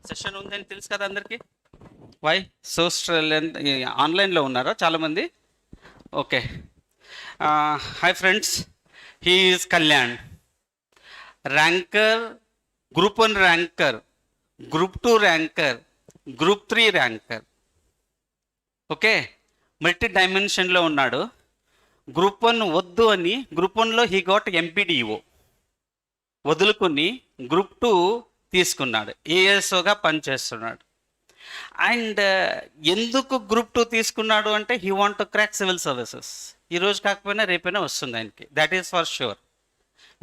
Session ఉందని తెలుసు కదా అందరికీ. వై సో ఆన్లైన్లో ఉన్నారా చాలామంది? Okay. Hi friends, he is Kalyan, ranker, group 1 ranker, group 2 ranker, group 3 ranker. Okay, multi డైమెన్షన్లో ఉన్నాడు. గ్రూప్ 1 వద్దు అని గ్రూప్ 1లో హీ గాట్ ఎంపీడీఓ వదులుకుని గ్రూప్ 2 తీసుకున్నాడు, ఏఎస్ఓగా పనిచేస్తున్నాడు. అండ్ ఎందుకు గ్రూప్ 2 తీసుకున్నాడు అంటే he want to crack civil services. ఈరోజు కాకపోయినా రేపైనా వస్తుంది ఆయనకి, that is for sure.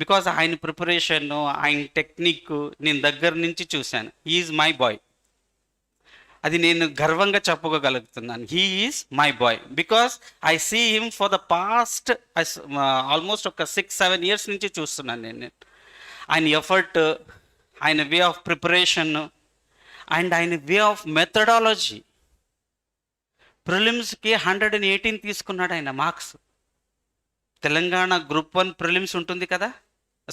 Because ఆయన ప్రిపరేషన్, ఆయన టెక్నిక్ నేను దగ్గర నుంచి చూశాను. హీఈస్ మై బాయ్, అది నేను గర్వంగా చెప్పుకోగలుగుతున్నాను. He is my boy because I see him for the past almost ఒక 6-7 ఇయర్స్ నుంచి చూస్తున్నాను నేను. ఆయన ఎఫర్ట్, ఆయన వే ఆఫ్ ప్రిపరేషన్ అండ్ ఆయన వే ఆఫ్ మెథడాలజీ. ప్రిలిమ్స్కి 118 తీసుకున్నాడు ఆయన మార్క్స్. తెలంగాణ గ్రూప్ 1 ప్రిలిమ్స్ ఉంటుంది కదా,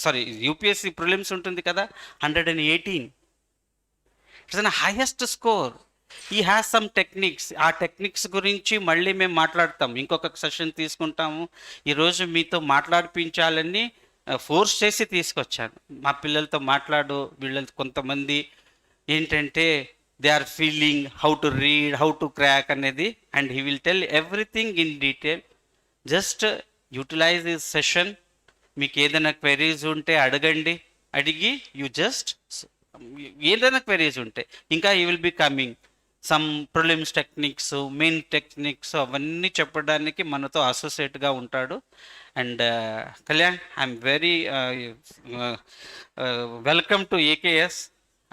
సారీ యూపీఎస్సీ ప్రిలిమ్స్ ఉంటుంది కదా, 118. It's an highest score. ఈ హ్యాస్ సమ్ టెక్నిక్స్. ఆ టెక్నిక్స్ గురించి మళ్ళీ మేము మాట్లాడతాం, ఇంకొక సెషన్ తీసుకుంటాము. ఈరోజు మీతో మాట్లాడిపించాలని ఫోర్స్ చేసి తీసుకొచ్చాను. మా పిల్లలతో మాట్లాడు, వీళ్ళతో కొంతమంది ఏంటంటే they are feeling how to read, how to crack అనేది, and he will tell everything in detail. Just utilise this session. మీకు ఏదైనా క్వెరీస్ ఉంటే అడగండి, అడిగి యూ జస్ట్ ఏదైనా క్వెరీస్ ఉంటే, ఇంకా you will be coming some prelims techniques, main techniques అవన్నీ చెప్పడానికి మనతో అసోసియేట్గా ఉంటాడు. And Kalyan, I'm very welcome to AKS.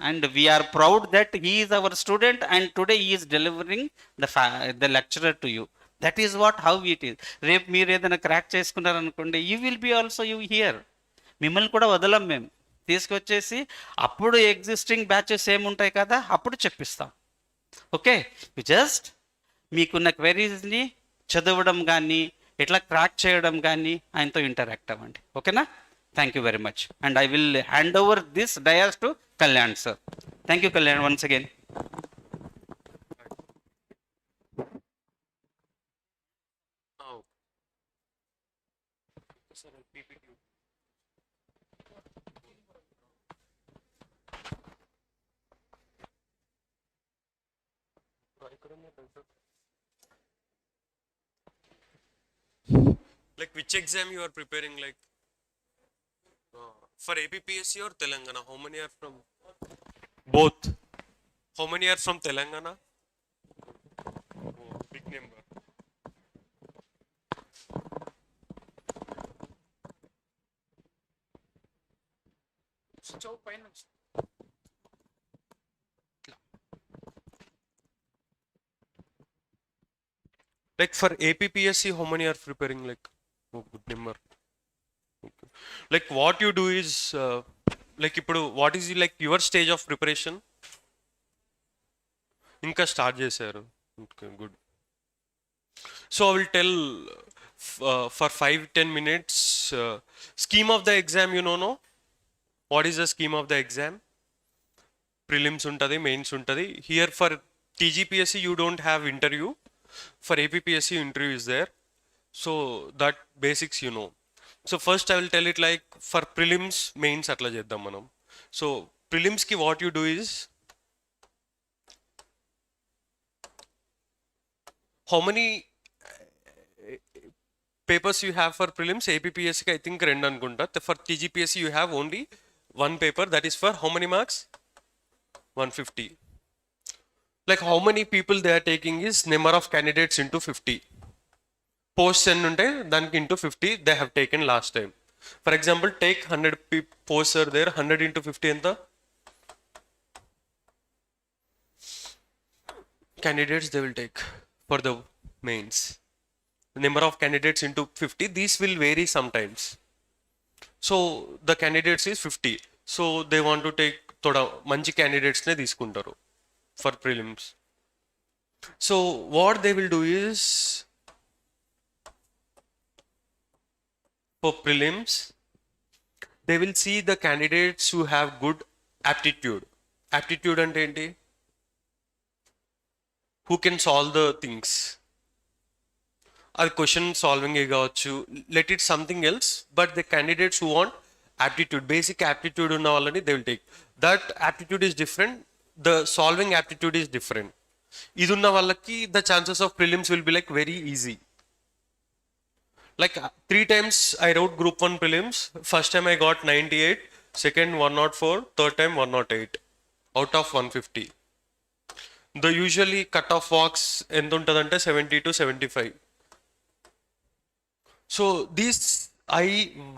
And we are proud that he is our student and today he is delivering the lecturer to you. That is what how it is. రేపు మీరు ఏదైనా crack చేసుకున్నారనుకోండి, you will be also you here. మిమ్మల్ని కూడా వదలం మేము, తీసుకొచ్చేసి అప్పుడు existing batches ఏముంటాయి కదా అప్పుడు చెప్పిస్తాం. ఓకే, యు జస్ట్ మీకున్న క్వెరీస్ని చదవడం కానీ ఇట్లా క్రాక్ చేయడం కానీ ఆయనతో ఇంటరాక్ట్ అవ్వండి. ఓకేనా? Thank you very much. And I will hand over this dais to Kalyan sir. Thank you Kalyan once again. Oh. Sir, PPT. Like which exam you are preparing, like for APPSC or Telangana? How many are from both? How many are from Telangana? Oh, big number. Like for APPSC, how many are preparing? Like, oh, good number. Okay. Like what you do is like ఇప్పుడు what is like your stage of preparation? ఇంకా start చేశారు. Okay, good. So I will tell for 5-10 minutes scheme of the exam. You know, no? What is the scheme of the exam? Prelims untadi, mains untadi. Here for TGPSC you don't have interview. For APPSC interview is there. So that basics you know. So first I will tell it like for prelims, mains atla cheddam manam. So prelims ki what you do is, how many papers you have for prelims? APPSC ki I think rendu anukunta. For TGPSC you have only one paper, that is for how many marks? 150. Like how many people they are taking is number of candidates into 50. Posts and unte daniki into 50 they have taken last time. For example, take 100 posts are there, 100 into 50 enta candidates they will take for the mains. The number of candidates into 50, these will vary sometimes. So the candidates is 50, so they want to take thoda manchi candidates ne తీసుకుంటారు for prelims. So what they will do is, for prelims they will see the candidates who have good aptitude. Aptitude అంటే ఏంటి? Who can solve the things. అది question solving కావచ్చు, let it something else, but the candidates who want aptitude, basic aptitude ఉన్న వాళ్ళని they will take. That aptitude is different, the solving aptitude is different. ఇది ఉన్న వాళ్ళకి the chances of prelims will be like very easy. Like 3 times I wrote group 1 prelims. First time I got 98, second 104, third time 108 out of 150. The usually cutoff box ఎంత ఉంటుందంటే 70 to 75. So these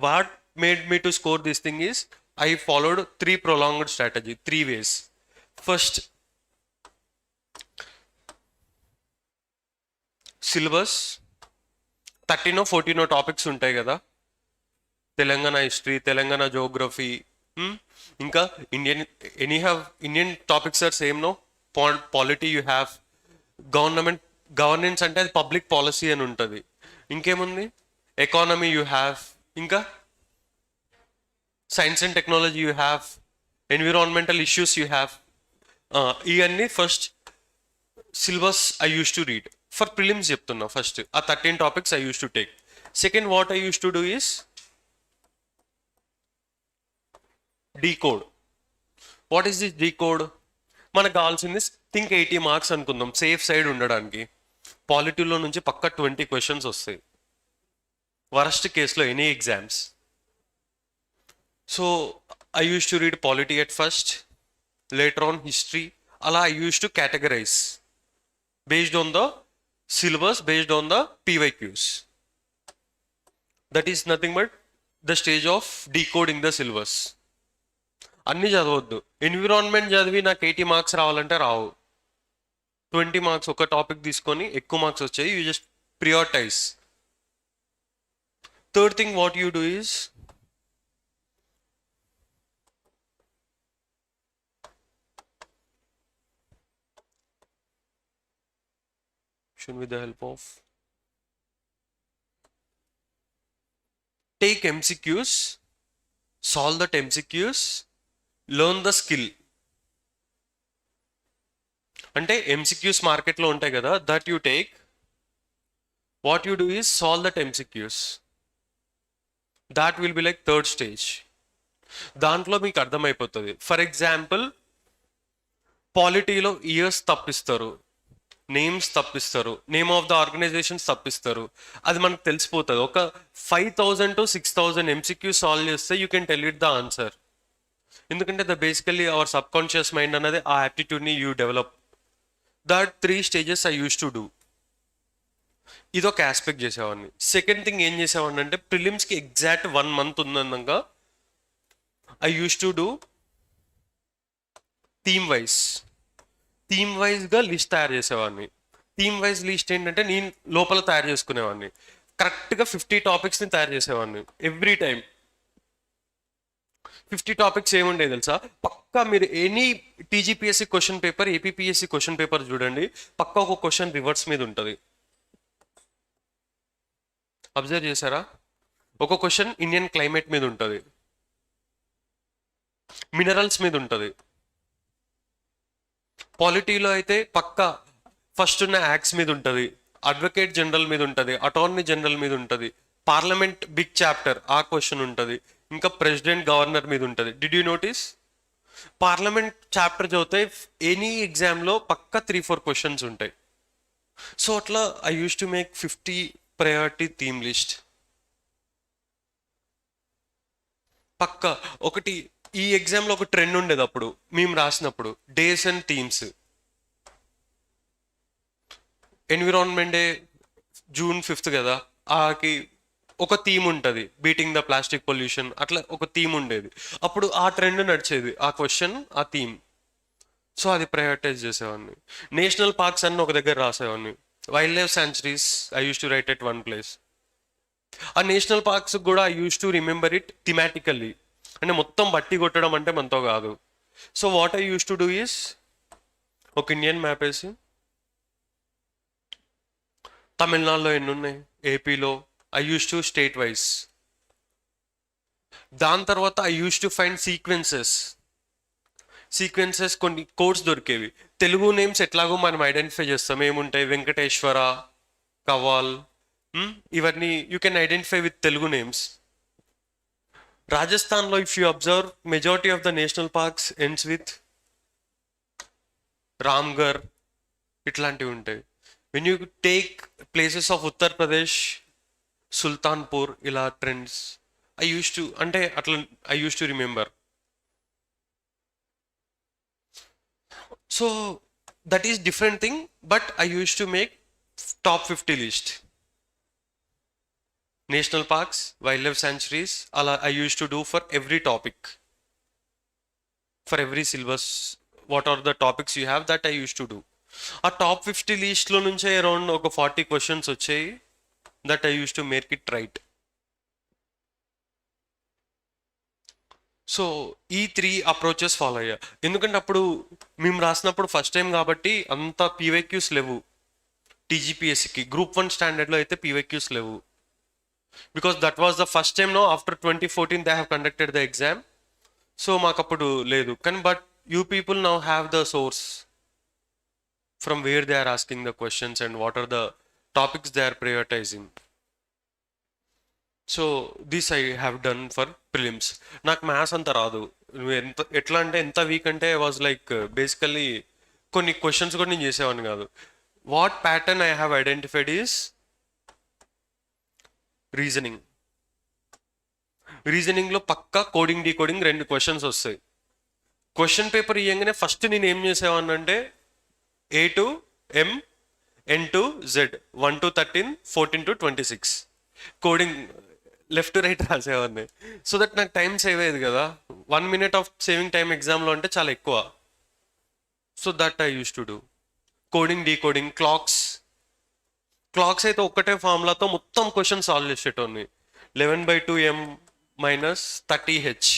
what made me to score this thing is I followed 3 prolonged strategy, 3 ways. First, syllabus 13 or 14 topics ఉంటాయి కదా, Telangana history, Telangana geography, ఇంకా Indian topics are same no. Polity you have, governance అంటే అది public policy అని ఉంటుంది. ఇంకేముంది, economy you have, ఇంకా science and technology you have, environmental issues you have. ఇవన్నీ first syllabus I used to read. For prelims చెప్తున్నా, first ఆ 13 topics I used to take. Second, what I used to do is decode. What is this decode? మనకు కావాల్సింది think 80 marks అనుకుందాం, safe side ఉండడానికి. పాలిటీలో నుంచి పక్క 20 questions వస్తాయి, worst కేసులో any exams. So I used to read polity at first, later on history. అలా I used to categorize based on the syllabus, based on the PYQs. That is nothing but the stage of decoding the syllabus. అన్ని చదవద్దు. Environment చదివి నాకు 80 marks రావాలంటే రావు. 20 marks ఒక topic తీసుకొని ఎక్కువ marks వచ్చాయి, you just prioritise. Third thing what you do is with the help of take MCQs, solve that MCQs, learn the skill. అంటే MCQs మార్కెట్లో ఉంటాయి కదా, that you take. What you do is solve that MCQs. That will be like third stage. దాంట్లో మీకు అర్థమైపోతుంది. For example, పాలిటీలో years తప్పిస్తారు, names తప్పిస్తారు, నేమ్ ఆఫ్ ద ఆర్గనైజేషన్స్ తప్పిస్తారు, అది మనకు తెలిసిపోతుంది. ఒక 5000 to 6000 MCQ సాల్వ్ చేస్తే you can tell it the answer. ఎందుకంటే basically our subconscious mind అనేది ఆ యాప్టిట్యూడ్ని you develop. That 3 stages I use to do. ఇదొక ఆస్పెక్ట్ చేసేవాడిని. సెకండ్ థింగ్ ఏం చేసేవాడిని అంటే, ప్రిలిమ్స్కి ఎగ్జాక్ట్ 1 month ఉందన్నాక I use to do theme వైజ్గా లిస్ట్ తయారు చేసేవాడిని. థీమ్ వైజ్ లిస్ట్ ఏంటంటే నేను లోపల తయారు చేసుకునేవాడిని. కరెక్ట్గా 50 టాపిక్స్ని తయారు చేసేవాడిని ఎవ్రీ టైం. 50 టాపిక్స్ ఏముండే తెలుసా, పక్కా మీరు any TGPSC question paper, APPSC question paper చూడండి, పక్కా ఒక క్వశ్చన్ రివర్స్ మీద ఉంటుంది. అబ్జర్వ్ చేశారా? ఒక క్వశ్చన్ ఇండియన్ క్లైమేట్ మీద ఉంటుంది, మినరల్స్ మీద ఉంటుంది. పాలిటీలో అయితే పక్కా ఫస్ట్ ఉన్న యాక్ట్స్ మీద ఉంటుంది, అడ్వకేట్ జనరల్ మీద ఉంటుంది, అటార్నీ జనరల్ మీద ఉంటుంది, పార్లమెంట్ బిగ్ చాప్టర్ ఆ క్వశ్చన్ ఉంటుంది, ఇంకా ప్రెసిడెంట్ గవర్నర్ మీద ఉంటుంది. Did you notice? Parliament chapter చదివితే ఎనీ ఎగ్జామ్లో పక్కా 3-4 క్వశ్చన్స్ ఉంటాయి. సో అట్లా I use to make 50 priority theme list. పక్కా ఒకటి ఈ ఎగ్జామ్లో ఒక ట్రెండ్ ఉండేది అప్పుడు మేము రాసినప్పుడు, days and themes. Environment day June 5th కదా, ఆకి ఒక థీమ్ ఉంటుంది, బీటింగ్ ద ప్లాస్టిక్ పొల్యూషన్, అట్లా ఒక థీమ్ ఉండేది. అప్పుడు ఆ ట్రెండ్ నడిచేది, ఆ క్వశ్చన్, ఆ థీమ్. సో అది ప్రయారిటైజ్ చేసేవాడిని. నేషనల్ పార్క్స్ అన్ని ఒక దగ్గర రాసేవాడిని. Wildlife sanctuaries I use to write at one place. ఆ నేషనల్ పార్క్స్ కూడా I use to remember it thematically. అంటే మొత్తం బట్టి కొట్టడం అంటే మనతో కాదు. So what I use to do is, ఒక ఇండియన్ మ్యాప్ వేసి తమిళనాడులో ఎన్ని ఉన్నాయి, ఏపీలో, I use to state wise. దాని తర్వాత I use to find sequences. Sequences కొన్ని కోడ్స్ దొరికేవి. తెలుగు నేమ్స్ ఎట్లాగో మనం ఐడెంటిఫై చేస్తాం, ఏముంటాయి వెంకటేశ్వర, కవాల్, ఇవన్నీ you can identify with Telugu names. రాజస్థాన్లో if you observe majority of the national parks ends with Ramgarh, ఇట్లాంటివి ఉంటాయి. When you take places of Uttar Pradesh, Sultanpur, ఇలా trends I use to remember. So that is different thing, but I use to make top 50 list. National parks, wildlife sanctuaries, I used to do for every topic, for every syllabus. What are the topics you have, that I used to do. A top 50 list lo nunche around oka 40 questions వచ్చాయి, that I used to make it right. So ఈ 3 approaches follow అయ్యా. ఎందుకంటే అప్పుడు మేము రాసినప్పుడు first time కాబట్టి అంత PYQs లేవు. టీజీపీఎస్సికి గ్రూప్ 1 స్టాండర్డ్లో అయితే పీవైక్యూస్ లేవు, because that was the first time no after 2014 they have conducted the exam. So మాకు అప్పుడు లేదు. కానీ but you people now have the source from where they are asking the questions and what are the topics they are prioritising. So this I have done for prelims. నాకు maths అంత రాదు. ఎట్లా అంటే ఎంత వీక్ అంటే was like basically కొన్ని questions కూడా నేను చేసేవాడిని కాదు. What pattern I have identified is reasoning. రీజనింగ్లో పక్కా కోడింగ్ డీకోడింగ్ 2 క్వశ్చన్స్ వస్తాయి. క్వశ్చన్ పేపర్ ఇవ్వగానే ఫస్ట్ నేను ఏం చేసేవాడిని అంటే A to M, N to Z, 1 to 13, 14 to 26 coding left to right రాసేవాడిని. సో దట్ నాకు టైం సేవ్ అయ్యేది కదా. 1 minute ఆఫ్ సేవింగ్ టైం ఎగ్జామ్లో అంటే చాలా ఎక్కువ. So that I use to do coding decoding. Clocks అయితే ఒక్కటే ఫార్ములాతో మొత్తం క్వశ్చన్ సాల్వ్ చేసేటోని. 11/2m minus 30h.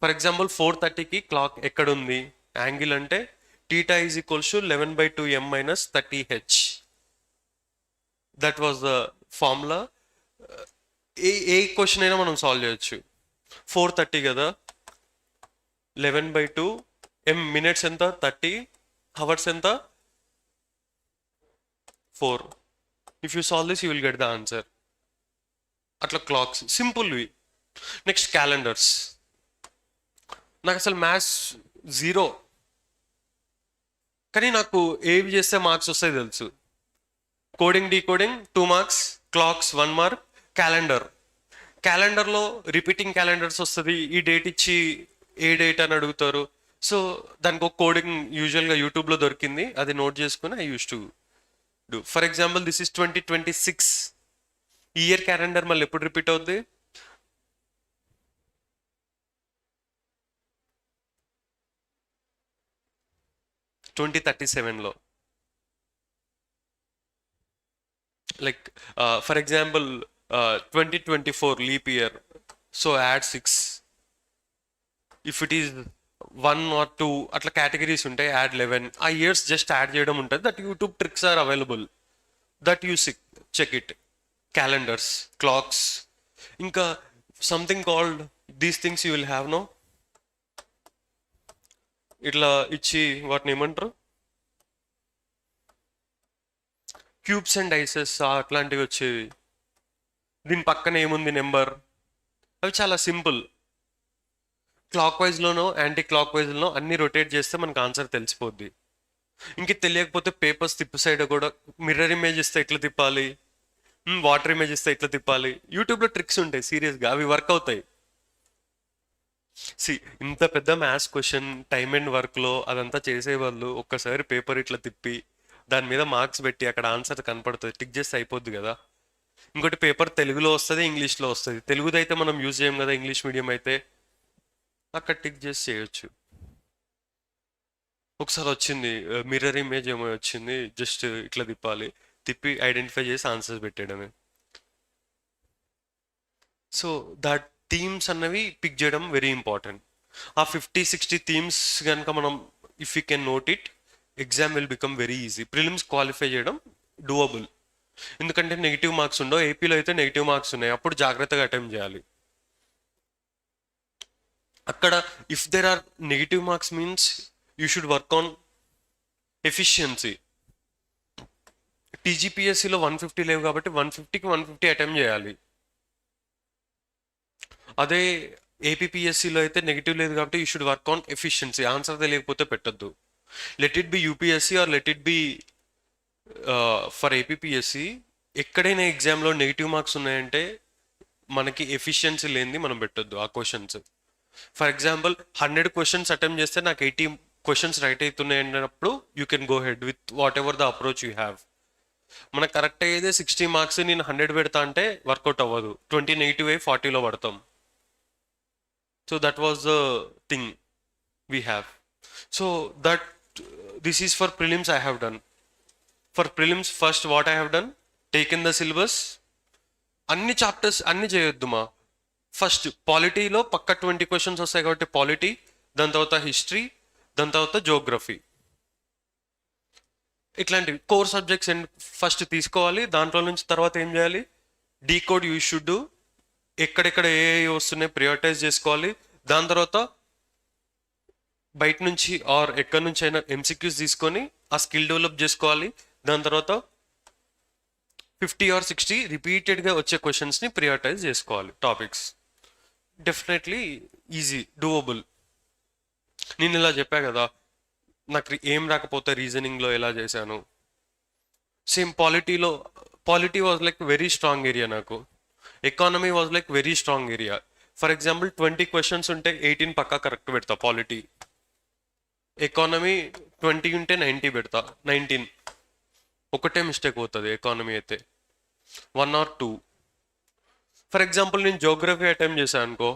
For example 4:30కి క్లాక్ ఎక్కడుంది, యాంగిల్ అంటే theta is equals to 11/2m minus 30h. That was the formula. ఏ క్వశ్చన్ అయినా మనం సాల్వ్ చేయొచ్చు. 4:30 కదా, 11/2 m మినిట్స్ ఎంత 30, అవర్స్ ఎంత 4. If you solve this you will get the answer. అట్లా క్లాక్స్ సింపుల్వి. Next calendars. నాకు అసలు మ్యాథ్స్ 0, కానీ నాకు ఏవి చేస్తే మార్క్స్ వస్తాయి తెలుసు. Coding decoding 2 marks, clocks 1 mark, క్యాలెండర్లో రిపీటింగ్ క్యాలెండర్స్ వస్తుంది. ఈ డేట్ ఇచ్చి ఏ డేట్ అని అడుగుతారు. సో దానికి ఒక కోడింగ్ యూజువల్గా యూట్యూబ్లో దొరికింది, అది నోట్ చేసుకుని I use to do. For example this is 2026. ఈ ఇయర్ క్యాలెండర్ మళ్ళీ ఎప్పుడు రిపీట్ అవుద్ది? 2037లో. Like for example 2024 leap year, so add 6. If it is 1 or 2 అట్లా కేటగిరీస్ ఉంటాయి, add 11. ఆ ఇయర్స్ జస్ట్ యాడ్ చేయడం ఉంటుంది. That YouTube tricks are available, that you check it. Calendars, clocks, ఇంకా something called these things you will have no. ఇట్లా ఇచ్చి వాటిని ఏమంటారు, క్యూబ్స్ అండ్ ఐసెస్ అట్లాంటివి వచ్చేవి. దీని పక్కన ఏముంది నెంబర్, అవి చాలా సింపుల్. క్లాక్ వైజ్లోనో యాంటీ క్లాక్ వైజ్లోనో అన్ని రొటేట్ చేస్తే మనకు ఆన్సర్ తెలిసిపోద్ది. ఇంక తెలియకపోతే పేపర్స్ తిప్పి సైడ్ కూడా మిర్రర్ ఇమేజ్ ఇస్తే ఎట్లా తిప్పాలి, వాటర్ ఇమేజ్ ఇస్తే ఎట్లా తిప్పాలి, యూట్యూబ్లో ట్రిక్స్ ఉంటాయి సీరియస్గా, అవి వర్క్ అవుతాయి. ఇంత పెద్ద మ్యాథ్స్ క్వశ్చన్ టైమ్ అండ్ వర్క్లో అదంతా చేసేవాళ్ళు ఒక్కసారి పేపర్ ఇట్లా తిప్పి దాని మీద మార్క్స్ పెట్టి అక్కడ ఆన్సర్ కనపడుతుంది, టిక్ చేస్తే అయిపోద్ది కదా. ఇంకోటి పేపర్ తెలుగులో వస్తుంది, ఇంగ్లీష్లో వస్తుంది. తెలుగుది అయితే మనం యూజ్ చేయం కదా, ఇంగ్లీష్ మీడియం అయితే అక్కడ టిక్ చేసి చేయొచ్చు. ఒకసారి వచ్చింది మిర్రర్ ఇమేజ్ ఏమో వచ్చింది, జస్ట్ ఇట్లా తిప్పాలి, తిప్పి ఐడెంటిఫై చేసి ఆన్సర్స్ పెట్టేయడమే. సో దట్ థీమ్స్ అన్నవి పిక్ చేయడం వెరీ ఇంపార్టెంట్. ఆ 50-60 థీమ్స్ కనుక మనం if you can note it, exam will become very easy. Prelims qualify చేయడం డూవబుల్, ఎందుకంటే నెగిటివ్ మార్క్స్ ఉండవు. ఏపీలో అయితే నెగిటివ్ మార్క్స్ ఉన్నాయి, అప్పుడు జాగ్రత్తగా అటెంప్ట్ చేయాలి. అక్కడ if there are negative marks means you should work on efficiency. టీజీపీఎస్సీలో 150 లేవు కాబట్టి 150కి 150 అటెంప్ట్ చేయాలి. అదే ఏపీపీఎస్సీలో అయితే నెగిటివ్ లేదు కాబట్టి you should work on efficiency. Answer తెలియకపోతే పెట్టద్దు. Let it be UPSC or let it be for APPSC, ఎక్కడైనా ఎగ్జామ్లో నెగిటివ్ మార్క్స్ ఉన్నాయంటే మనకి ఎఫిషియన్సీ లేనిది మనం పెట్టొద్దు ఆ questions. For example 100 questions attempt చేస్తే నాకు 80 క్వశ్చన్స్ రైట్ అవుతున్నాయి అన్నప్పుడు you can go head with what ever the approach you have. మనకు కరెక్ట్ అయ్యేదే 60 మార్క్స్, నేను 100 పెడతా అంటే వర్కౌట్ అవ్వదు. 20 నెగిటివ్ అయ్యి 40లో పడతాం. So that was the thing we have. So that this is for prelims I have done. For prelims first what I have done, taken the syllabus. అన్ని chapters అన్ని చేయొద్దు మా. ఫస్ట్ పాలిటీలో పక్క 20 క్వశ్చన్స్ వస్తాయి కాబట్టి పాలిటీ, దాని తర్వాత హిస్టరీ, దాని తర్వాత జోగ్రఫీ, ఇట్లాంటివి కోర్ సబ్జెక్ట్స్ ఫస్ట్ తీసుకోవాలి. దాంట్లో నుంచి తర్వాత ఏం చేయాలి, డీకోడ్ యూ షుడ్ డూ, ఎక్కడెక్కడ ఏ వస్తున్నాయి ప్రియారిటైజ్ చేసుకోవాలి. దాని తర్వాత బయట నుంచి ఆర్ ఎక్కడి నుంచి అయినా ఎంసీక్యూస్ తీసుకొని ఆ స్కిల్ డెవలప్ చేసుకోవాలి. దాని తర్వాత 50 or 60 రిపీటెడ్గా వచ్చే క్వశ్చన్స్ని ప్రియారిటైజ్ చేసుకోవాలి టాపిక్స్. Definitely easy, doable. నేను ఇలా చెప్పా కదా, నాకు ఏం రాకపోతే రీజనింగ్లో ఎలా చేశాను. సేమ్ పాలిటీలో, polity was like very strong area నాకు. Economy was like very strong area. For example 20 questions ఉంటే 18 పక్కా కరెక్ట్ పెడతా పాలిటీ. ఎకానమీ 20 ఉంటే 90 పెడతా, 19. ఒకటే మిస్టేక్ అవుతుంది ఎకానమీ అయితే, 1 or 2. ఫర్ ఎగ్జాంపుల్ నేను జోగ్రఫీ అటెంప్ట్ చేశాను అనుకో,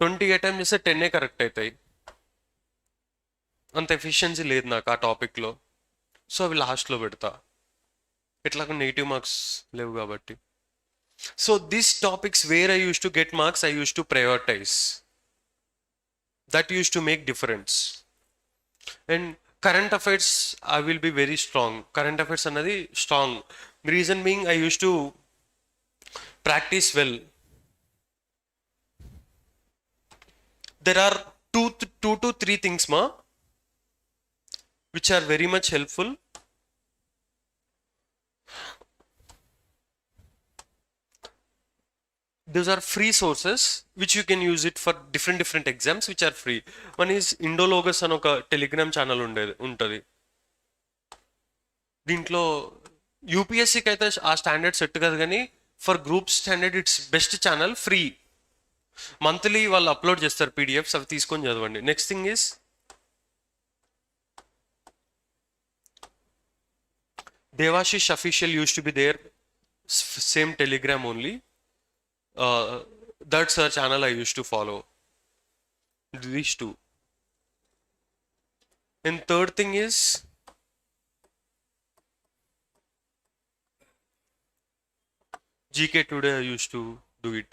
20 అటెంప్ట్ చేస్తే 10 కరెక్ట్ అవుతాయి. అంత ఎఫిషియన్సీ లేదు నాకు ఆ టాపిక్లో. సో అవి లాస్ట్లో పెడతా, ఎట్లాగో నెగిటివ్ మార్క్స్ లేవు కాబట్టి. So this topics where I use to get marks, I use to prioritise. That use to make difference. And current affairs I will be very strong. Current affairs అన్నది strong. Reason being I use to practise well. There are two to three things ma which are very much helpful. Those are free sources which you can use it for different exams which are free. One is Indologus అని ఒక Telegram channel ఉంటుంది. దీంట్లో యూపీఎస్సీకి అయితే ఆ standard set కాదు, కానీ for group standard it's best channel, free. Monthly వాళ్ళు upload చేస్తారు పీడిఎఫ్స్, అవి తీసుకొని చదవండి. Next thing is Devashish official use to be there, same Telegram only. That's her channel I used to follow. These two. And third thing is GK Today I used to do it.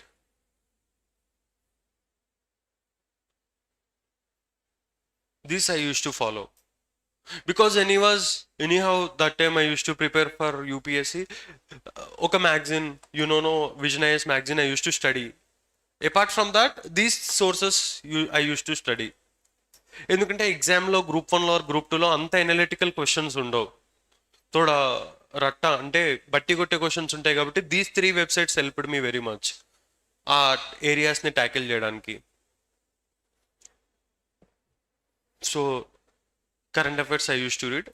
This I used to follow. Because anyhow that time I used to prepare for UPSC. Oka magazine, no Vision IAS magazine I used to study. Apart from that, these sources I used to study. ఎందుకంటే ఎగ్జామ్లో group 1లో group 2లో అంత analytical questions ఉండవు, తోడా రట్ట అంటే బట్టి కొట్టే questions ఉంటాయి. కాబట్టి these 3 websites helped me very much ఆ ఏరియాస్ని ట్యాకిల్ చేయడానికి. So current affairs I use to read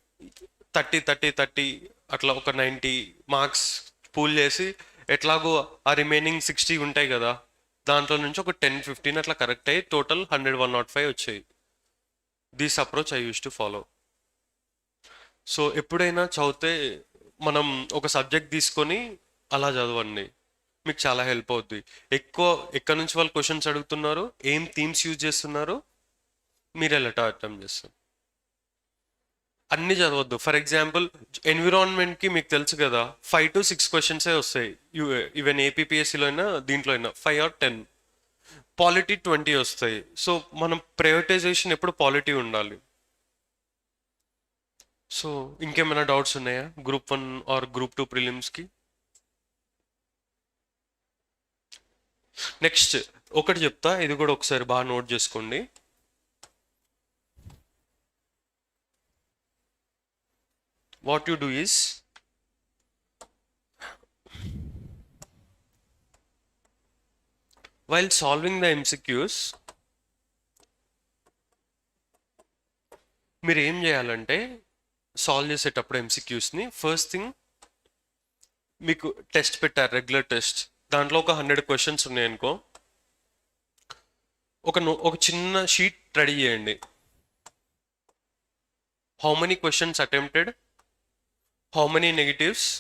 30 అట్లా ఒక 90 మార్క్స్ పూల్ చేసి, ఎట్లాగో ఆ రిమైనింగ్ 60 ఉంటాయి కదా, దాంట్లో నుంచి ఒక 10-15 అట్లా కరెక్ట్ అయ్యి టోటల్ 100-105 వచ్చాయి. This approach I use to follow. So ఎప్పుడైనా చదివితే మనం ఒక సబ్జెక్ట్ తీసుకొని అలా చదవండి, మీకు చాలా హెల్ప్ అవుద్ది. ఎక్కడి నుంచి వాళ్ళు క్వశ్చన్స్ అడుగుతున్నారు, ఏం థీమ్స్ యూజ్ చేస్తున్నారు, మీరు ఎలా అటెంప్ట్ చేస్తారు, అన్ని చదవద్దు. ఫర్ ఎగ్జాంపుల్ ఎన్విరాన్మెంట్కి మీకు తెలుసు కదా 5 to 6 క్వశ్చన్సే వస్తాయి. ఈవెన్ ఏపీపీఎస్సీలో అయినా దీంట్లో అయినా 5 or 10. పాలిటీ 20 వస్తాయి. సో మనం ప్రయారిటైజేషన్ ఎప్పుడు పాలిటీ ఉండాలి. సో ఇంకేమైనా డౌట్స్ ఉన్నాయా గ్రూప్ 1 ఆర్ గ్రూప్ 2 ప్రిలిమ్స్కి? నెక్స్ట్ ఒకటి చెప్తా, ఇది కూడా ఒకసారి బాగా నోట్ చేసుకోండి. What you do is, while solving the MCQs మీరు ఏం చేయాలంటే, సాల్వ్ చేసేటప్పుడు MCQsని ఫస్ట్ థింగ్ మీకు టెస్ట్ పెట్టారు, రెగ్యులర్ టెస్ట్. దాంట్లో ఒక 100 క్వశ్చన్స్ ఉన్నాయనుకో, ఒక చిన్న షీట్ రెడీ చేయండి. How many questions attempted, how many negatives.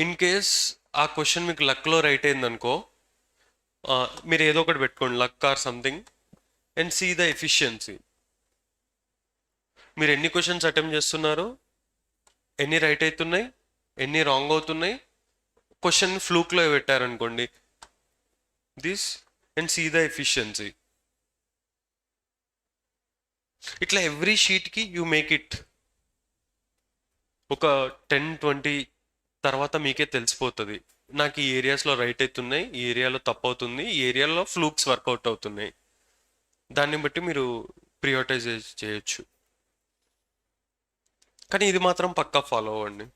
In case ఆ క్వశ్చన్ మీకు లక్లో రైట్ అయిందనుకో, మీరు ఏదో ఒకటి పెట్టుకోండి, luck are something, and see the efficiency. మీరు ఎన్ని క్వశ్చన్స్ అటెంప్ట్ చేస్తున్నారు, ఎన్ని రైట్ అవుతున్నాయి, ఎన్ని రాంగ్ అవుతున్నాయి. క్వశ్చన్ ఫ్లూక్లో పెట్టారనుకోండి, this, and see the efficiency. ఇట్లా ఎవ్రీ షీట్కి యూ మేక్ ఇట్. ఒక 10-20 తర్వాత మీకే తెలిసిపోతుంది, నాకు ఈ ఏరియాస్లో రైట్ అవుతున్నాయి, ఈ ఏరియాలో తప్పు అవుతుంది, ఈ ఏరియాలో ఫ్లూక్స్ వర్కౌట్ అవుతున్నాయి. దాన్ని బట్టి మీరు ప్రియారిటైజ్ చేయొచ్చు. కానీ ఇది మాత్రం పక్కా ఫాలో అవ్వండి.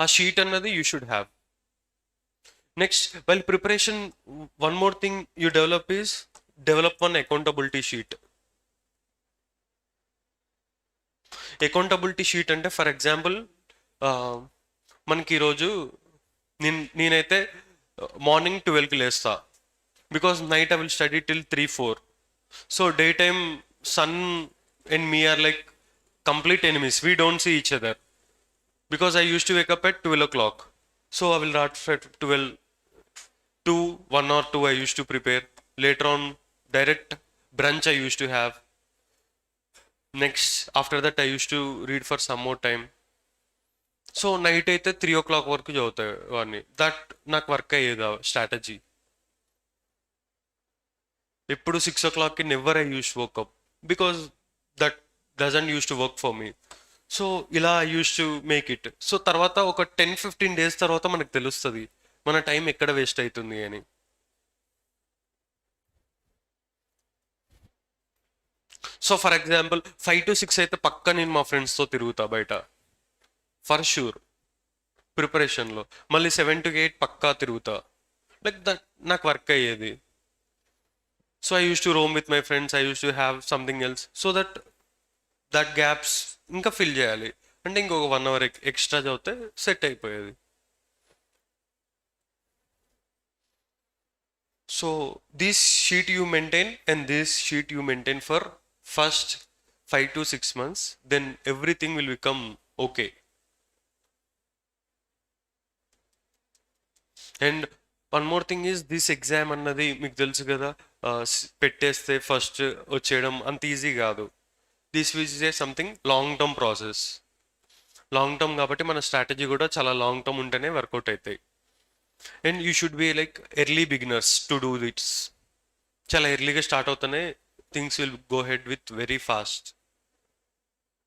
ఆ షీట్ అన్నది you should have. Next, while preparation, one more thing you develop one accountability sheet. Accountability sheet అంటే, ఫర్ ఎగ్జాంపుల్, మనకి ఈరోజు నేనైతే మార్నింగ్ 12కి లేస్తా, because night I will study till 3-4. So day time sun and me are like complete enemies. We don't see each other because I used to wake up at 12 o'clock. So I will start at 12 to 1 or 2 I used to prepare. Later on, direct brunch I used to have. Next, after that I used to read for some more time. So night అయితే 3 o'clock వరకు చదువుతాయి వాడిని. That నాకు work అయ్యేది strategy. ఎప్పుడు 6 o'clockకి never I use wake up, because that doesn't use to work for me. So ఇలా I use to make it. So తర్వాత ఒక 10-15 days తర్వాత మనకు తెలుస్తుంది మన టైం ఎక్కడ వేస్ట్ అవుతుంది అని. సో ఫర్ ఎగ్జాంపుల్ 5 to 6 అయితే పక్కా నేను మా ఫ్రెండ్స్తో తిరుగుతా బయట, ఫర్ షూర్, ప్రిపరేషన్లో. మళ్ళీ 7 to 8 పక్కా తిరుగుతా, లైక్ దట్ నాకు వర్క్ అయ్యేది. So I use to roam with my friends, I use to have something else, so that gaps ఇంకా ఫిల్ చేయాలి అంటే ఇంకొక 1 hour ఎక్స్ట్రా చదివితే సెట్ అయిపోయేది. So this sheet you maintain and this sheet you maintain for first 5 to 6 months, then everything will become okay. And one more thing is, this exam అన్నది మీకు తెలుసు కదా, పెట్టేస్తే ఫస్ట్ వచ్చేయడం అంత ఈజీ కాదు. This is a something long term process. Long term కాబట్టి మన స్ట్రాటజీ కూడా చాలా లాంగ్ టర్మ్ ఉంటేనే వర్కౌట్ అవుతాయి. And you should be like early beginners to do these. చాలా ఎర్లీగా స్టార్ట్ అవుతానే things will go head with very fast.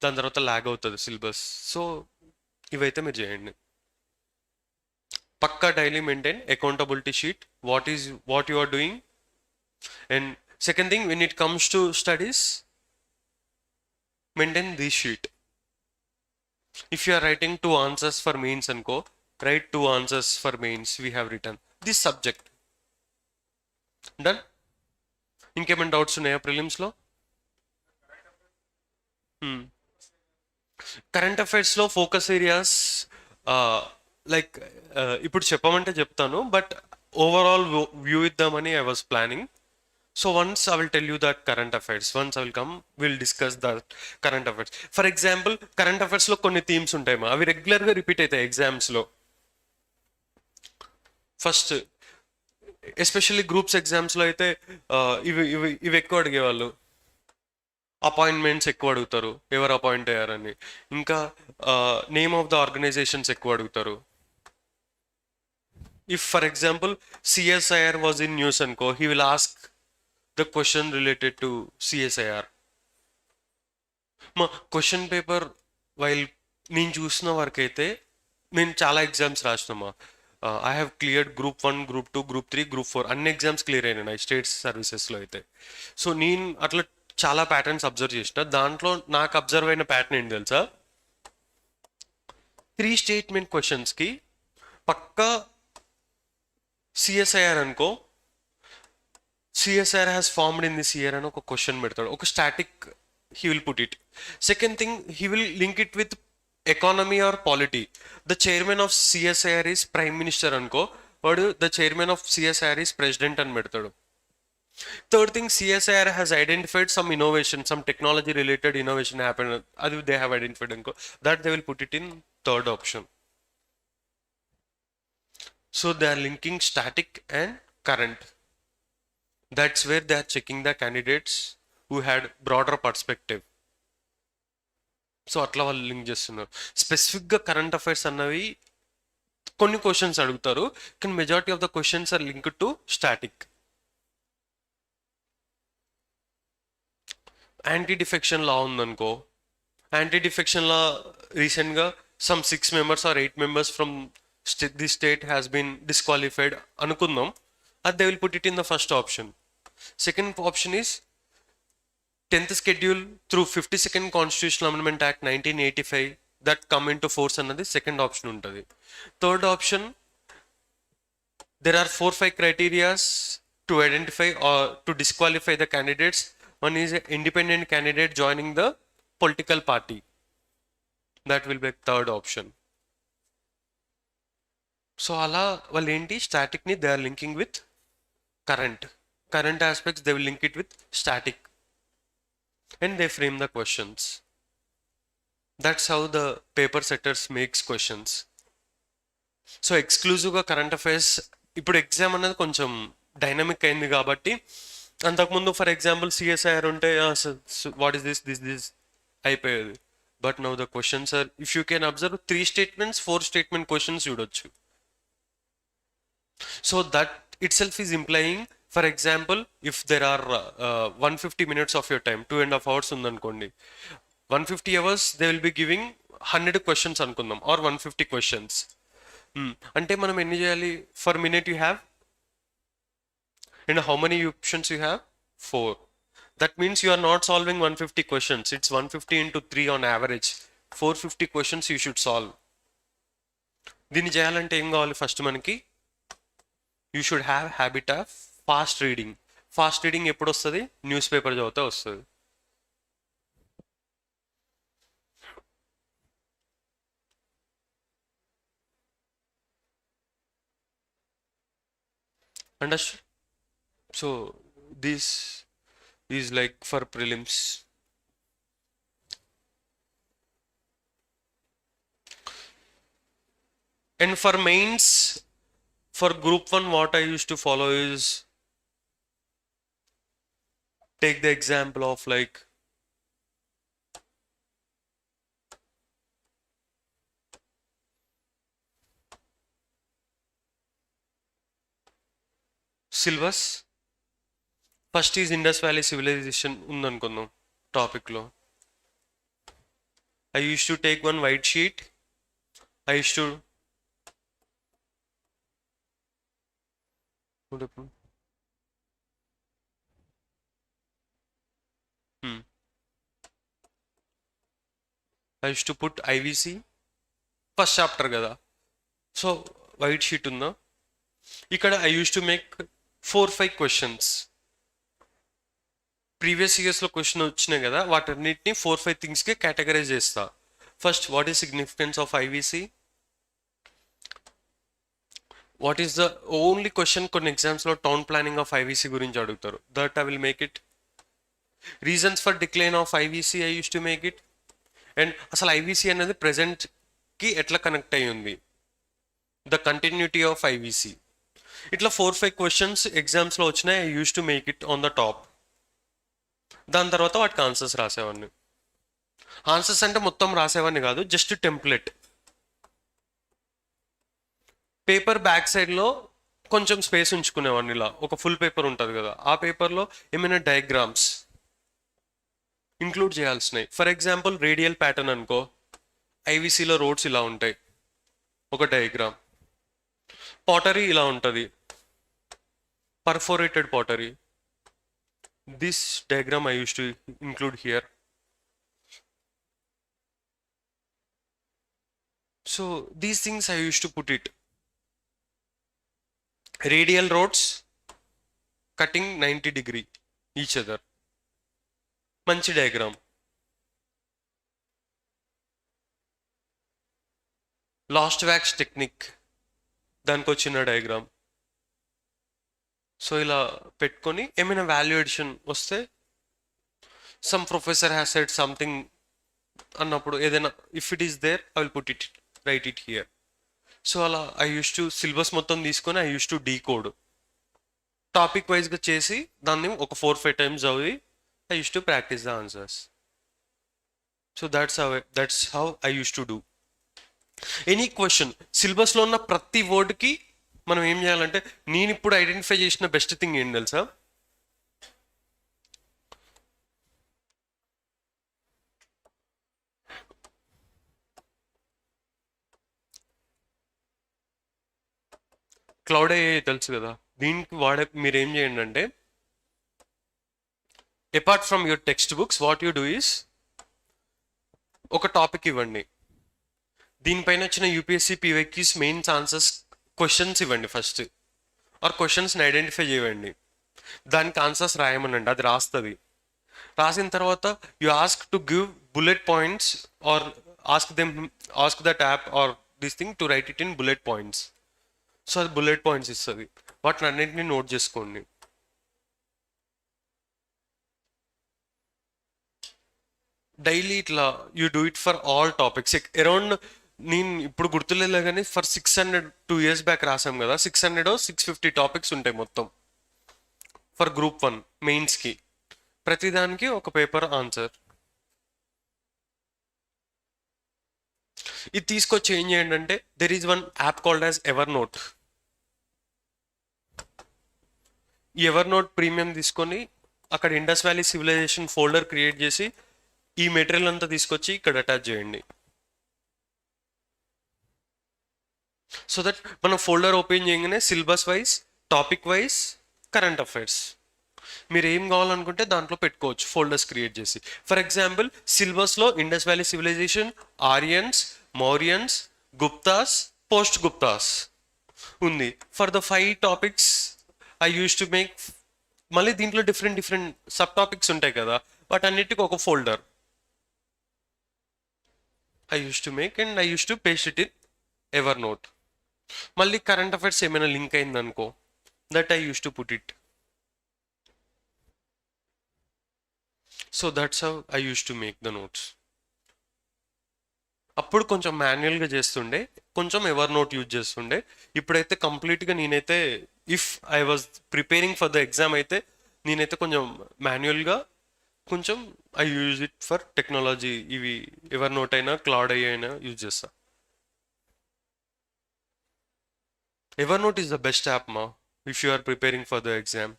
దాని తర్వాత ల్యాగ్ అవుతుంది సిలబస్. సో ఇవైతే మీరు చేయండి. పక్కా daily maintain accountability sheet, what you are doing. And second thing, when it comes to studies, maintain this sheet. If you are writing 2 answers for mains anko, write 2 answers for mains we have written this subject. Done. ఇంకేమైనా doubts ఉన్నాయా ప్రిలిమ్స్లో? Current అఫైర్స్లో focus areas like ఇప్పుడు చెప్పమంటే చెప్తాను, but overall view ఇద్దామని I was planning. So once I will tell you that current affairs, once I will come, we'll discuss that current affairs. For example, current affairs లో కొన్ని themes ఉంటాయి, అవి రెగ్యులర్గా repeat అవుతాయి ఎగ్జామ్స్లో. ఫస్ట్ ఎస్పెషల్లీ గ్రూప్స్ ఎగ్జామ్స్లో అయితే ఇవి ఎక్కువ అడిగేవాళ్ళు. అపాయింట్మెంట్స్ ఎక్కువ అడుగుతారు, ఎవరు అపాయింట్ అయ్యారని. ఇంకా నేమ్ ఆఫ్ ద ఆర్గనైజేషన్స్ ఎక్కువ అడుగుతారు. If for example CSIR was in news అనుకో, he will ask the question related to CSIR. మా క్వశ్చన్ పేపర్ వైల్ నేను చూసిన వరకు అయితే నేను చాలా ఎగ్జామ్స్ రాసినామా. I have cleared group 1, group 2, group 3, group 4 అన్ని ఎగ్జామ్స్ క్లియర్ అయినాయి స్టేట్ సర్వీసెస్లో అయితే. సో నేను అట్లా చాలా ప్యాటర్న్స్ అబ్జర్వ్ చేసిన. దాంట్లో నాకు అబ్జర్వ్ అయిన ప్యాటర్న్ ఏంటి తెలుసా, 3 స్టేట్మెంట్ క్వశ్చన్స్కి పక్కా సిఎస్ఐఆర్ అనుకో, CSIR has formed in this year అని ఒక క్వశ్చన్ పెడతాడు, ఒక static he will put it. Second thing he will link it with economy are polity. The chairman of CSIR is prime minister అనుకో, వాడు the chairman of CSIR is president అని పెడతాడు. Third thing, CSIR has identified some innovation, some technology related innovation happen, అది they have identified అనుకో, that they will put it in third option. So they are linking static and current. That's where they are checking the candidates who had broader perspective. So అట్లా వాళ్ళు link చేస్తున్నారు. స్పెసిఫిక్గా current affairs అన్నవి కొన్ని questions అడుగుతారు, కానీ majority of the questions are link to static. Anti defection law ఉందనుకో, anti defection law రీసెంట్గా some 6 members or 8 members from the state has been disqualified అనుకుందాం, అది they will put it in the first option. Second option is 10th schedule through 52nd Constitutional Amendment Act 1985 that come into force అన్నది second option ఉంటుంది. Third option, there are 4-5 criterias to identify or to disqualify the candidates. One is an independent candidate joining the political party. That will be third option. So అలా వాళ్ళు ఏంటి, స్టాటిక్ని they are linking with current aspects, they will link it with static and they frame the questions. That's how the paper setters makes questions. So ఎక్స్క్లూజివ్గా current affairs ఇప్పుడు ఎగ్జామ్ అనేది కొంచెం dynamic అయింది కాబట్టి, అంతకుముందు ఫర్ ఎగ్జాంపుల్ సిఎస్ఐఆర్ ఉంటే what is this అయిపోయేది. But now the questions are, if you can observe 3 statements 4 statement questions చూడొచ్చు. So that itself is implying, for example if there are 150 minutes of your time, 2.5 hours ఉందనుకోండి, 150 hours they will be giving 100 questions అనుకుందాం, or 150 questions. అంటే మనం ఎన్ని చేయాలి, for minute you have, and how many options you have, 4. That means you are not solving 150 questions, it's 150 into 3 on average, 450 questions you should solve. దీన్ని చేయాలంటే ఏం కావాలి, first మనకి you should have habit of fast reading. Fast reading ఎప్పుడు వస్తుంది, news paper చదివితే వస్తుంది. Understood? So this is like for prelims. And for mains, for group 1, what I used to follow is, take the example of like syllabus. First is Indus valley civilization ఉందనుకుందాం టాపిక్లో. I use to take one white sheet, I use to I use to put IVC, first chapter కదా, so white sheet ఉందా, ఇక్కడ I use to make 4-5 questions. Previous ఇయర్స్లో question వచ్చినాయి కదా, వాటన్నిటిని 4-5 థింగ్స్కి కేటగరైజ్ చేస్తా. First, what is significance of IVC, what is the only question కొన్ని ఎగ్జామ్స్లో టౌన్ ప్లానింగ్ ఆఫ్ ఐవిసి గురించి అడుగుతారు, that I will make it. Reasons for decline of ఐవిసి I use to make it. And అసలు ఐవిసి అనేది ప్రెజెంట్కి ఎట్లా connect అయ్యి ఉంది, the continuity of ఐవిసి. ఇట్లా 4-5 questions ఎగ్జామ్స్లో వచ్చినాయి, I use to make it on the top. దాని తర్వాత వాటికి ఆన్సర్స్ రాసేవాడిని. ఆన్సర్స్ అంటే మొత్తం రాసేవాడిని కాదు, జస్ట్ టెంప్లెట్. పేపర్ బ్యాక్ సైడ్లో కొంచెం స్పేస్ ఉంచుకునేవాడిని, ఇలా ఒక ఫుల్ పేపర్ ఉంటుంది కదా, ఆ పేపర్లో ఏమైనా డయాగ్రామ్స్ ఇంక్లూడ్ చేయాల్సినాయి. ఫర్ ఎగ్జాంపుల్ రేడియల్ ప్యాటర్న్ అనుకో, ఐవిసిలో రోడ్స్ ఇలా ఉంటాయి, ఒక డయాగ్రామ్. పాటరీ ఇలా ఉంటుంది, perforated pottery. This diagram I use to include here. So these things I used to put it. Radial rods cutting 90 degree each other. మంచి diagram. Lost wax technique, దానికి వచ్చిన డయాగ్రామ్. సో ఇలా పెట్టుకొని ఏమైనా value addition వస్తే, some professor has said something అన్నప్పుడు ఏదైనా if it is there I will put it, write it here. So అలా ఐ యూస్ టు సిలబస్ మొత్తం తీసుకొని I use to decode, topic వైజ్గా చేసి దాన్ని ఒక 4-5 టైమ్స్ చదివి I use to practice the answers. So that's how I use to do. Any question సిలబస్లో ఉన్న ప్రతి వర్డ్కి మనం ఏం చేయాలంటే, నేను ఇప్పుడు ఐడెంటిఫై చేసిన బెస్ట్ థింగ్ ఏంటి తెలుసా, క్లౌడ్ AI తెలుసు కదా, దీనికి మీరు ఏం చేయండి అంటే, apart from your text books what you do is, ఒక టాపిక్ ఇవ్వండి, దీనిపైన వచ్చిన UPSC PYQs mains answers questions ఇవ్వండి ఫస్ట్, ఆర్ క్వశ్చన్స్ని ఐడెంటిఫై చేయండి, దానికి ఆన్సర్స్ రాయమనండి, అది రాస్తుంది. రాసిన తర్వాత you ask to give bullet points or ask that app or this thing to write it in bullet points. So అది బుల్లెట్ పాయింట్స్ ఇస్తుంది, వాటిని అన్నింటినీ నోట్ చేసుకోండి. డైలీ ఇట్లా you do it for all topics. Around నేను ఇప్పుడు గుర్తులేదు కానీ ఫర్ 600 2 years బ్యాక్ రాసాం కదా, 600-650 టాపిక్స్ ఉంటాయి మొత్తం ఫర్ గ్రూప్ 1 మెయిన్స్కి. ప్రతిదానికి ఒక పేపర్ ఆన్సర్. ఇది తీసుకొచ్చి ఏం చేయండి అంటే, there is one app called as Evernote. ఈ ఎవర్ నోట్ ప్రీమియం తీసుకొని అక్కడ Indus valley civilisation folder create చేసి ఈ మెటీరియల్ అంతా తీసుకొచ్చి ఇక్కడ అటాచ్ చేయండి. సో దట్ మనం ఫోల్డర్ ఓపెన్ చేయగానే syllabus wise, topic wise, current affairs మీరు ఏం కావాలనుకుంటే దాంట్లో పెట్టుకోవచ్చు ఫోల్డర్స్ క్రియేట్ చేసి. ఫర్ ఎగ్జాంపుల్ సిలబస్లో Indus valley civilisation, Aryans, Mauryans, Guptas, post Guptas ఉంది. For the 5 topics I use to make, మళ్ళీ దీంట్లో డిఫరెంట్ సబ్ టాపిక్స్ ఉంటాయి కదా, వాటన్నిటికి ఒక folder I used to make and I used to paste it in Evernote. మళ్ళీ కరెంట్ అఫైర్స్ ఏమైనా లింక్ అయిందనుకో, that I use to put it. So that's how I use to make the notes. అప్పుడు కొంచెం మాన్యువల్గా చేస్తుండే, కొంచెం ever note use చేస్తుండే. ఇప్పుడైతే కంప్లీట్గా నేనైతే if I was preparing for the exam అయితే నేనైతే కొంచెం మాన్యువల్గా, కొంచెం I use it for technology. ఇవి ఎవర్ నోట్ అయినా క్లౌడ్ అయినా యూజ్ చేస్తా. Evernote is the best app మా, if you are preparing for the exam.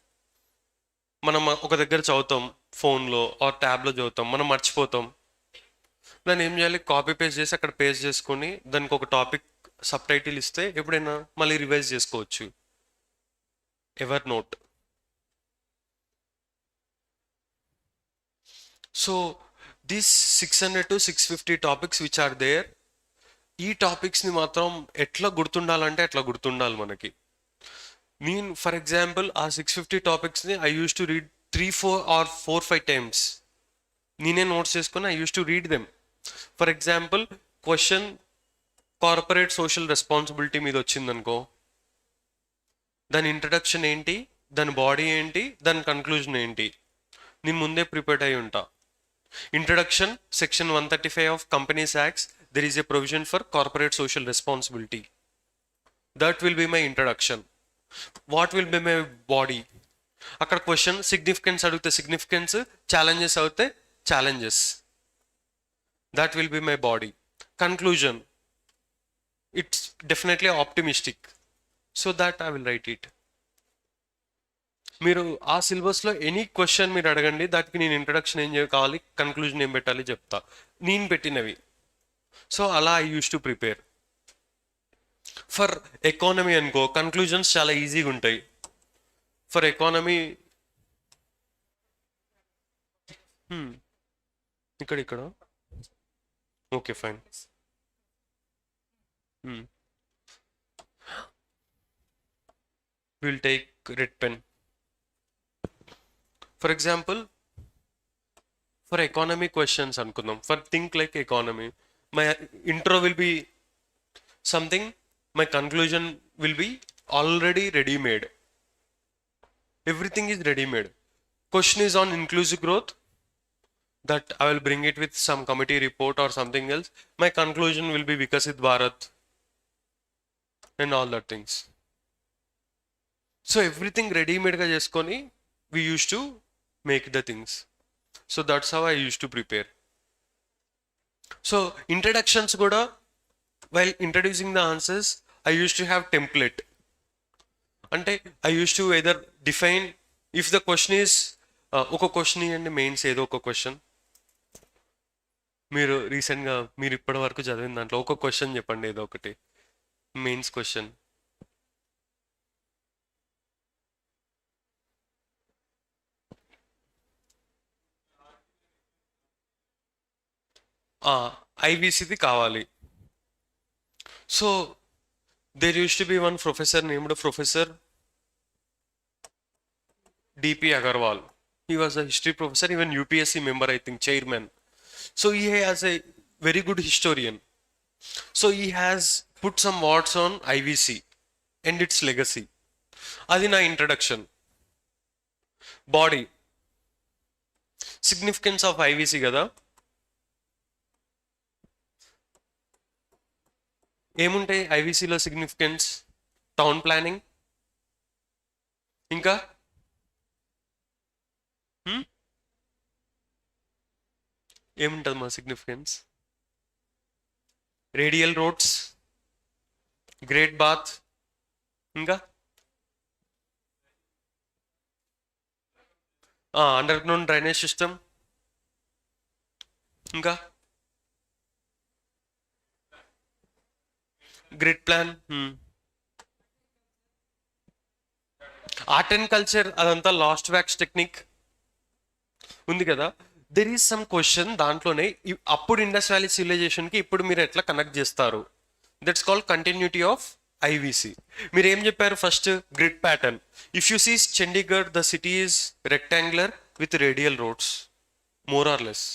మనం ఒక దగ్గర చదువుతాం, ఫోన్లో ఆర్ ట్యాబ్లో చదువుతాం, మనం మర్చిపోతాం. దాన్ని ఏం చేయాలి, కాపీ పేస్ట్ చేసి అక్కడ పేస్ట్ చేసుకొని దానికి ఒక టాపిక్ సబ్ టైటిల్ ఇస్తే ఎప్పుడైనా మళ్ళీ రివైజ్ చేసుకోవచ్చు. Ever note. So this 600-650 topics which are there, ఈ టాపిక్స్ని మాత్రం ఎట్లా గుర్తుండాలంటే అట్లా గుర్తుండాలి మనకి. నేను ఫర్ ఎగ్జాంపుల్ ఆ 650 టాపిక్స్ని I use to read 3-4 or 4-5 times. నేనే నోట్స్ చేసుకొని I use to read them. For example question corporate social responsibility మీద వచ్చిందనుకో, దాని ఇంట్రడక్షన్ ఏంటి, దాని బాడీ ఏంటి, దాని కన్క్లూజన్ ఏంటి, నేను ముందే ప్రిపేర్డ్ అయి ఉంటా. Introduction, section 135 of Companies Acts, there is a provision for corporate social responsibility. That will be my introduction. What will be my body? అక్కడ క్వశ్చన్ సిగ్నిఫికెన్స్ అడిగితే సిగ్నిఫికెన్స్, ఛాలెంజెస్ అడిగితే challenges. That will be my body. Conclusion, it's definitely optimistic. So that I will write it. మీరు ఆ సిలబస్లో any question మీరు అడగండి, దానికి నేను ఇంట్రడక్షన్ ఏం కావాలి, కన్క్లూజన్ ఏం పెట్టాలి చెప్తా, నేను పెట్టినవి. సో అలా I use to prepare. For economy అనుకో కన్క్లూజన్స్ చాలా ఈజీగా ఉంటాయి. ఫర్ ఎకానమీ ఇక్కడ okay fine. Will take red pen. For example for economy questions అనుకుందాం. For think like economy, my intro will be something, my conclusion will be already ready made. Everything is ready made. Question is on inclusive growth, that I will bring it with some committee report or something else. My conclusion will be Vikasit Bharat and all that things. So everything ready made ga cheskoni we used to make the things. So that's how I used to prepare. So introductions kuda, while introducing the answers, I used to have template. Ante I used to either define, if the question is ఒక question ఇవ్వండి, mains ఏదో ఒక question మీరు రీసెంట్గా మీరు ఇప్పటి వరకు చదివిన దాంట్లో ఒక క్వశ్చన్ చెప్పండి, ఏదో ఒకటి మెయిన్స్ క్వశ్చన్. ఐబీసీది కావాలి. So there used to be one professor named professor D P Agarwal. He was a history professor, even UPSC member, I think, chairman. So he has a very good historian. So he has put some words on IVC and its legacy. Adi na introduction. Body. Significance of IVC kada. ఏముంటాయి ఐవీసీలో significance? Town planning, ఇంకా ఏముంటుంది మా significance? Radial roads, great bath, ఇంకా underground drainage system, ఇంకా grid plan, art and culture, అదంతా lost wax technique ఉంది కదా. There is some question దాంట్లోనే, అప్పుడు ఇండస్ వ్యాలీ సివిలైజేషన్కి ఇప్పుడు మీరు ఎట్లా కనెక్ట్ చేస్తారు, that's called continuity of IVC. మీరు ఏం చెప్పారు first? Grid pattern. If you sees Chandigarh, the city is rectangular with radial roads more or less.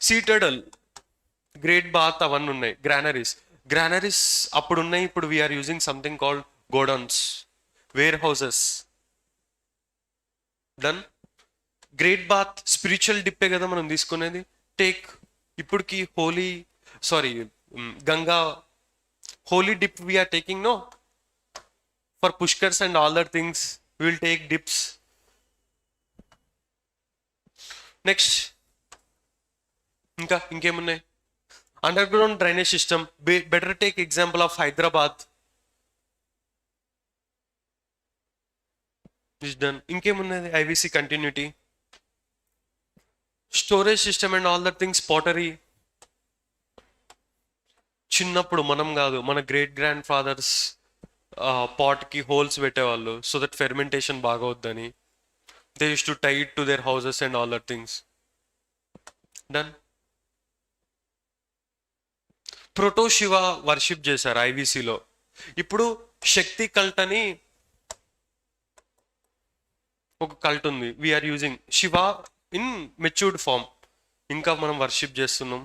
Citadel, great bath అవన్నీ ఉన్నాయి. గ్రానరీస్ అప్పుడు ఉన్నాయి, ఇప్పుడు we are using something called godowns, warehouses. Done. Great bath spiritual డిప్పే కదా మనం తీసుకునేది. Take ఇప్పటికి Ganga holy dip we are taking, no, for Pushkars and all that things will take dips. Next ఇంకేమున్నాయి? Underground drainage system. Better take example of Hyderabad. Is done. ఇంకేమున్నది IVC continuity? Storage system and all that things. Pottery. చిన్నప్పుడు మనం కాదు, మన great grandfathers పాట్కి holes పెట్టేవాళ్ళు, so that fermentation బాగా వద్దని. They used to tie it to their houses and all that things. Done. Proto Shiva worship చేశారు ఐవీసీలో. ఇప్పుడు శక్తి కల్ట్ అని ఒక కల్ట్ ఉంది. We are using Shiva in matured form, ఇంకా మనం వర్షిప్ చేస్తున్నాం.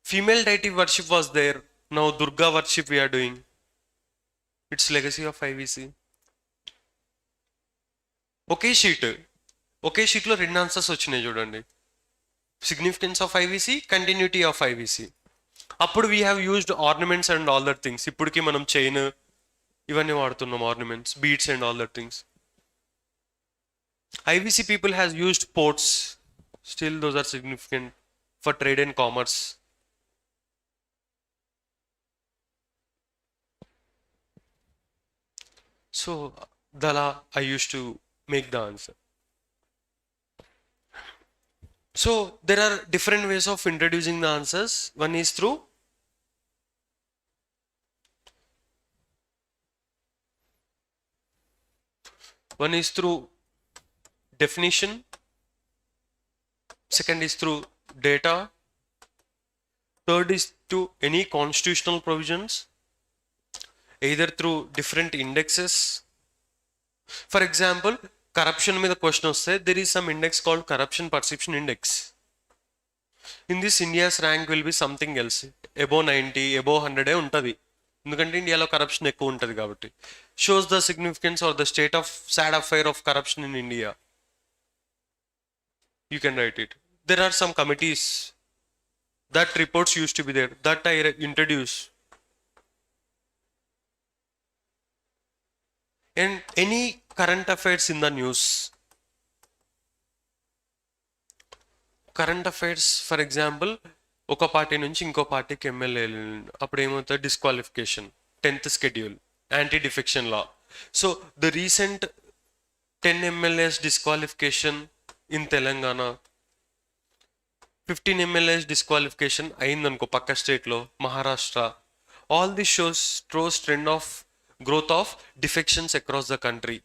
Female deity worship was there, now Durga worship we are doing. It's legacy of IVC. ఒకే షీట్లో రెండు ఆన్సర్స్ వచ్చినాయి చూడండి. Significance of IVC, continuity of IVC. అప్పుడు we have used ornaments and all that things. ఇప్పటికి మనం చైన్ ఇవన్నీ వాడుతున్నాం, ornaments, beads and all that things. IVC people has used ports, still those are significant for trade and commerce. So Dala, I used to make the answer. So there are different ways of introducing the answers. One is through One is through definition, second is through data, third is to any constitutional provisions, either through different indexes. For example, corruption మీద question వస్తే there is some index called corruption perception index. In this, India's rank will be something else, above 90, above 100 ఉంటుంది, ఎందుకంటే ఇండియాలో corruption ఎక్కువ ఉంటుంది కాబట్టి. Shows the significance or the state of sad affair of corruption in India. You can write it. There are some committees that reports used to be there that I introduce. And any current affairs in the news. Current affairs, for example, ఒక party నుంచి ఇంకో పార్టీకి MLA అప్పుడు ఏమవుతుంది, disqualification, 10th schedule, anti defection law. So the recent 10 MLAs disqualification in Telangana, 15 MLAs disqualification అయిందనుకో పక్క స్టేట్లో Maharashtra. All this shows trend of growth of defections across the country,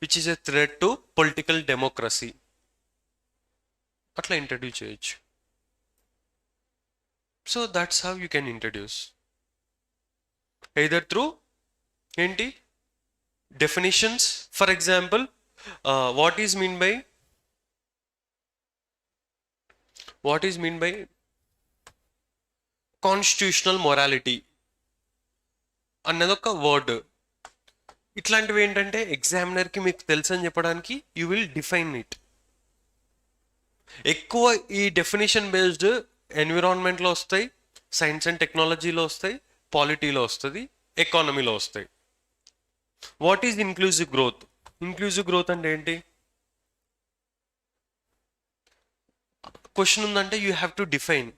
which is a threat to political democracy. అట్లా introduce చేయొచ్చు. So that's how you can introduce, either through ఏంటి definitions. For example, what is mean by constitutional morality అన్నది ఒక word. ఇట్లాంటివి ఏంటంటే ఎగ్జామినర్కి మీకు తెలుసు అని చెప్పడానికి యూ విల్ డిఫైన్ ఇట్. ఎక్కువ ఈ డెఫినేషన్ బేస్డ్ ఎన్విరాన్మెంట్లో వస్తాయి, సైన్స్ అండ్ టెక్నాలజీలో వస్తాయి, పాలిటీలో వస్తుంది, ఎకానమీలో వస్తాయి. What is inclusive growth? Inclusive growth అంటే ఏంటి? క్వశ్చన్ ఉందంటే యూ హ్యావ్ టు డిఫైన్,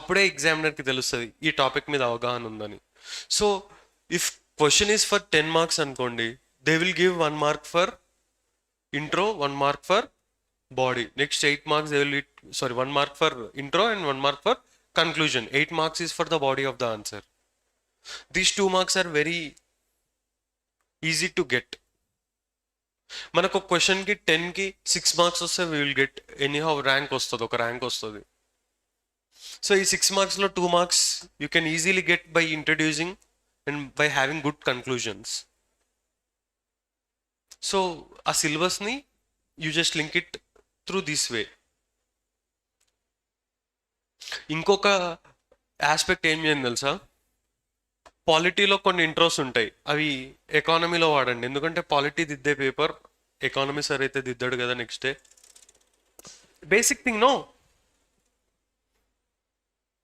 అప్పుడే ఎగ్జామినర్కి తెలుస్తుంది ఈ టాపిక్ మీద అవగాహన ఉందని. So if question is for 10 marks అనుకోండి, they will give 1 mark for intro, 1 mark for body. Next 8 marks they will 1 mark for intro and 1 mark for conclusion. 8 marks is for the body of the answer. These 2 marks are very easy to get. మనకు question కి 10 కి 6 marks వస్తే we will get anyhow rank వస్తుంది, ఒక rank వస్తుంది. So ఈ 6 marks లో 2 marks you can easily get by introducing and by having good conclusions. So ఆ సిలబస్ ని you just link it through this way. ఇంకొక ఆస్పెక్ట్ ఏం చేయండి తెలుసా, పాలిటీలో కొన్ని ఇంట్రోస్ ఉంటాయి, అవి ఎకానమీలో వాడండి. ఎందుకంటే పాలిటీ దిద్దే పేపర్ ఎకానమీ సార్ అయితే దిద్దాడు కదా next day. Basic thing no.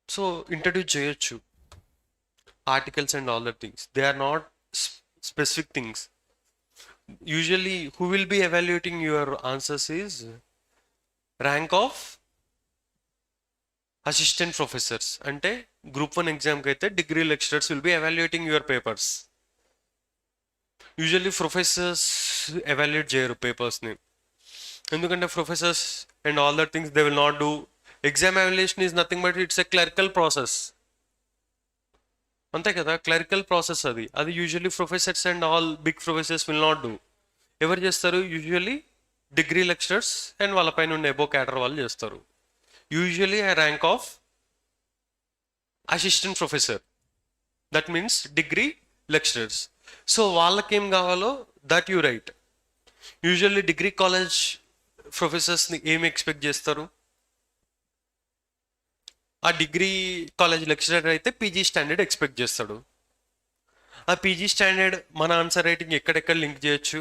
So introduce చేయొచ్చు articles and all that things. They are not specific things. Usually who will be evaluating your answers is rank of assistant professors. అంటే group 1 exam కి అయితే degree lecturers will be evaluating your papers. Usually professors evaluate చేయరు papers ని, ఎందుకంటే professors and all that things they will not do. Exam evaluation is nothing but it's a clerical process. అంతే కదా, clerical process అది usually professors and all big professors will not do. ఎవరు చేస్తారు? Usually degree lecturers and వాళ్ళ పైన ఉండే above cadre వాళ్ళు చేస్తారు. Usually a rank of assistant professor, that means degree lecturers. So వాళ్ళకేం కావాలో that you write. Usually degree college ప్రొఫెసర్స్ని ఏమి ఎక్స్పెక్ట్ చేస్తారు? ఆ డిగ్రీ కాలేజ్ లెక్చరర్ అయితే పీజీ స్టాండర్డ్ ఎక్స్పెక్ట్ చేస్తాడు. ఆ పీజీ స్టాండర్డ్ మన ఆన్సర్ రైటింగ్ ఎక్కడెక్కడ లింక్ చేయొచ్చు,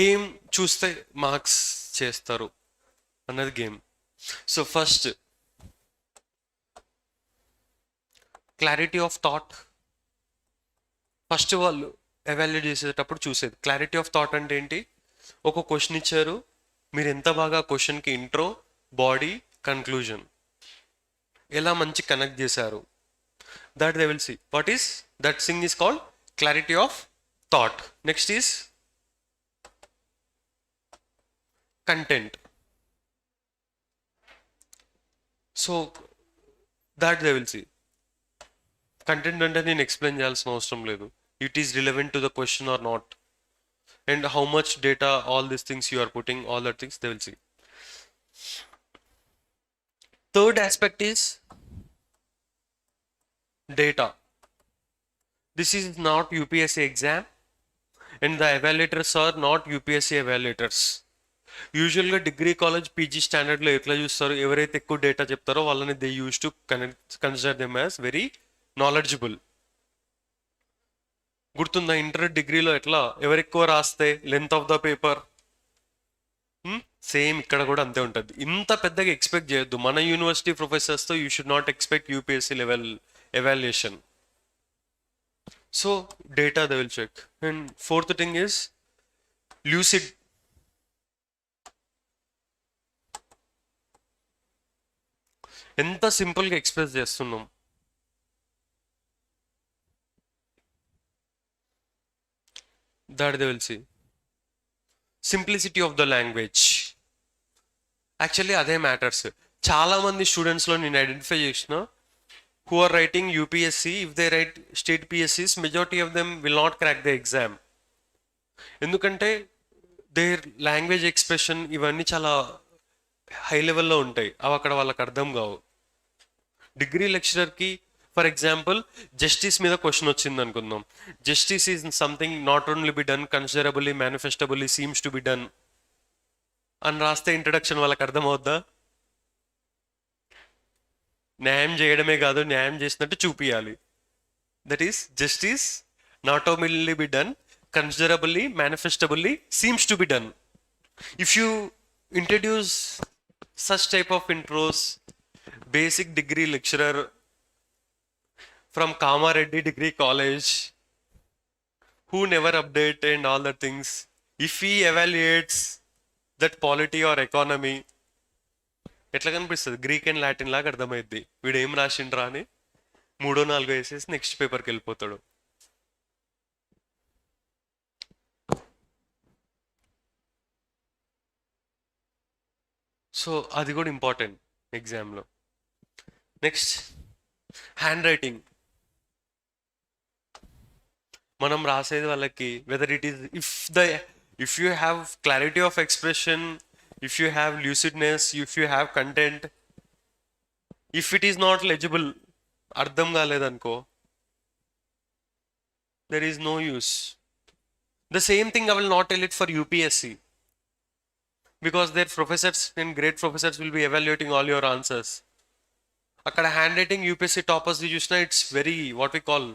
ఏం చూస్తే మార్క్స్ చేస్తారు అన్నది game. So first clarity of thought. First వాళ్ళు ఎవాల్యుయేట్ చేసేటప్పుడు చూసేది క్లారిటీ ఆఫ్ థాట్ అంటే ఏంటి. ఒక క్వశ్చన్ ఇచ్చారు, మీరు ఎంత బాగా క్వశ్చన్కి ఇంట్రో, బాడీ, కన్క్లూజన్ ఎలా మంచి కనెక్ట్ చేశారు, that they will see what is that thing is called clarity of thought. Next is content. So that they will see. Content అంటే నేను ఎక్స్ప్లెయిన్ చేయాల్సిన అవసరం లేదు, it is relevant to the question or not, and how much data, all these things you are putting, all the things they will see. Third aspect is data. This is not UPSC exam, and the evaluators are not UPSC evaluators. యూజువల్గా degree college PG స్టాండర్డ్లో ఎట్లా చూస్తారు, ఎవరైతే ఎక్కువ data చెప్తారో వాళ్ళని they used to consider them as very knowledgeable. గుర్తుందా inter డిగ్రీలో ఎట్లా, ఎవరు ఎక్కువ రాస్తే length of the paper, same ఇక్కడ కూడా అంతే ఉంటుంది. ఇంత పెద్దగా ఎక్స్పెక్ట్ చేయొద్దు. మన యూనివర్సిటీ ప్రొఫెసర్స్తో you should not expect UPSC level evaluation. So data they will check. And fourth thing is lucid. ఎంత సింపుల్గా ఎక్స్ప్రెస్ చేస్తున్నాం. That they will see. Simplicity of the language, actually అదే మ్యాటర్స్. చాలామంది స్టూడెంట్స్లో నేను ఐడెంటిఫై చేసిన who are writing UPSC, if they write state PSCs, majority of them will not crack the exam. ఎందుకంటే there language expression ఇవన్నీ చాలా high లెవెల్లో ఉంటాయి, అవి అక్కడ వాళ్ళకి అర్థం కావు. డిగ్రీ లెక్చరర్కి ఫర్ ఎగ్జాంపుల్ జస్టిస్ మీద క్వశ్చన్ వచ్చింది అనుకుందాం. Justice is something not only be done considerably manifestably seems to be done అని రాస్తే ఇంట్రడక్షన్ వాళ్ళకి అర్థమవుద్దా? న్యాయం చేయడమే కాదు, న్యాయం చేసినట్టు చూపియాలి. That is justice not only be done considerably manifestably seems to be done. If you introduce such type of intros, basic degree lecturer from Kamareddy Degree College who never update and all the things, if he evaluates that polity or economy, ఎట్లా కనిపిస్తుంది? Greek and Latin లాగా అర్థమైద్ది. వీడు ఏం రాసిండ్రా అని 3 4 వేసేసి next పేపర్కి వెళ్ళిపోతాడు. So అది కూడా ఇంపార్టెంట్ ఎగ్జామ్లో. Next handwriting. మనం రాసేది వాళ్ళకి whether it is if you have clarity of expression, if you have lucidness, if you have content, if it is not legible, అర్థం కాలేదనుకో, there is no use. The same thing I will not tell it for UPSC, because their professors and great professors will be evaluating all your answers. అక్కడ handwriting UPSC toppers చూసినా it's very what we call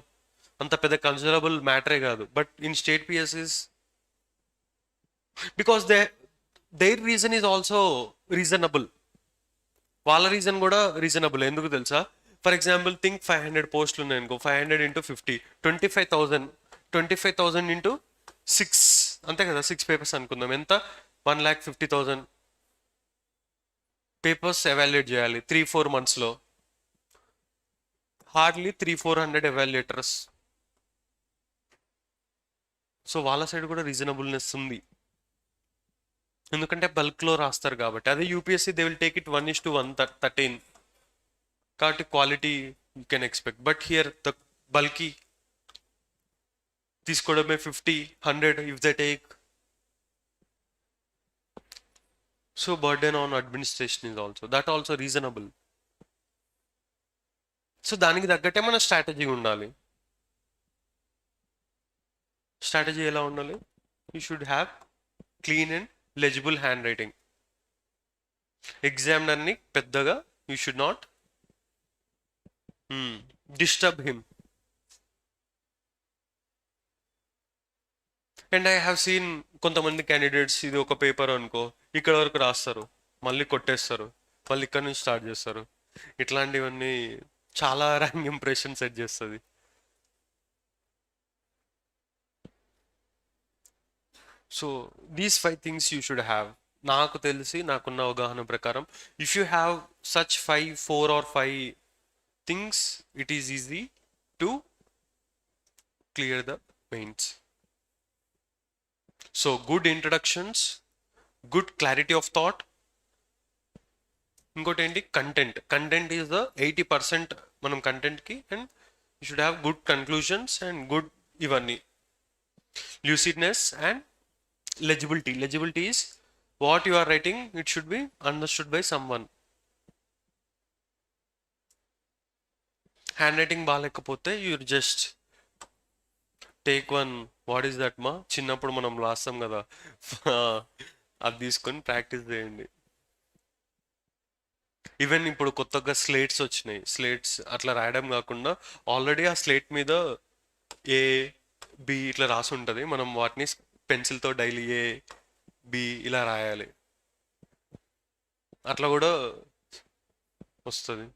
అంత పెద్ద considerable మ్యాటరే కాదు. But in state పిఎస్సీస్ because their reason is also reasonable. వాళ్ళ reason కూడా reasonable. ఎందుకు తెలుసా? ఫర్ ఎగ్జాంపుల్ థింక్ 500 పోస్టులు ఉన్నాయి అనుకో, 500 into 50 25,000, 25,000 into 6 అంతే కదా, 6 పేపర్స్ అనుకుందాం. ఎంత? 1,50,000 పేపర్స్ ఎవాల్యుయేట్ చేయాలి 3-4 monthsలో. Hardly 300-400 evaluators. సో వాళ్ళ సైడ్ కూడా రీజనబుల్నెస్ ఉంది, ఎందుకంటే బల్క్లో రాస్తారు కాబట్టి. అదే UPSC they will take it 1:113 కాబట్టి quality you can expect. But here the bulky తీసుకోవడమే 50-100 if they take. So burden on administration is also, that also reasonable. So దానికి తగ్గట్టే మన స్ట్రాటజీ ఉండాలి. స్ట్రాటజీ ఎలా ఉండాలి? You should have clean and legible handwriting. ఎగ్జామినర్ని పెద్దగా you should not disturb him. And I have seen కొంతమంది candidates ఇది ఒక పేపర్ అనుకో, ఇక్కడ వరకు రాస్తారు, మళ్ళీ కొట్టేస్తారు, మళ్ళీ ఇక్కడ నుంచి స్టార్ట్ చేస్తారు. ఇట్లాంటివన్నీ చాలా ర్యాంక్ ఇంప్రెషన్ సెట్ చేస్తుంది. So these 5 things you should have. నాకు తెలిసి నాకున్న అవగాహన ప్రకారం if you have such 4 or 5 things, it is easy to clear the mains. So good introductions, good clarity of thought. ఇంకోటి ఏంటి? కంటెంట్. కంటెంట్ ఈజ్ ద 80% మనం కంటెంట్కి. And you should have good conclusions and good ఇవన్నీ lucidness and legibility is what you are writing, it should be understood by someone. Handwriting బాగాలేకపోతే you just take one, what is that మా చిన్నప్పుడు మనం రాస్తాం కదా అది తీసుకొని practice చేయండి. ఈవెన్ ఇప్పుడు కొత్తగా స్లేట్స్ వచ్చినాయి, స్లేట్స్ అట్లా రాయడం కాకుండా ఆల్రెడీ ఆ స్లేట్ మీద ఏ బి ఇట్లా రాసి ఉంటుంది, మనం వాటిని పెన్సిల్తో డైలీ ఏ బి ఇలా రాయాలి, అట్లా కూడా వస్తుంది.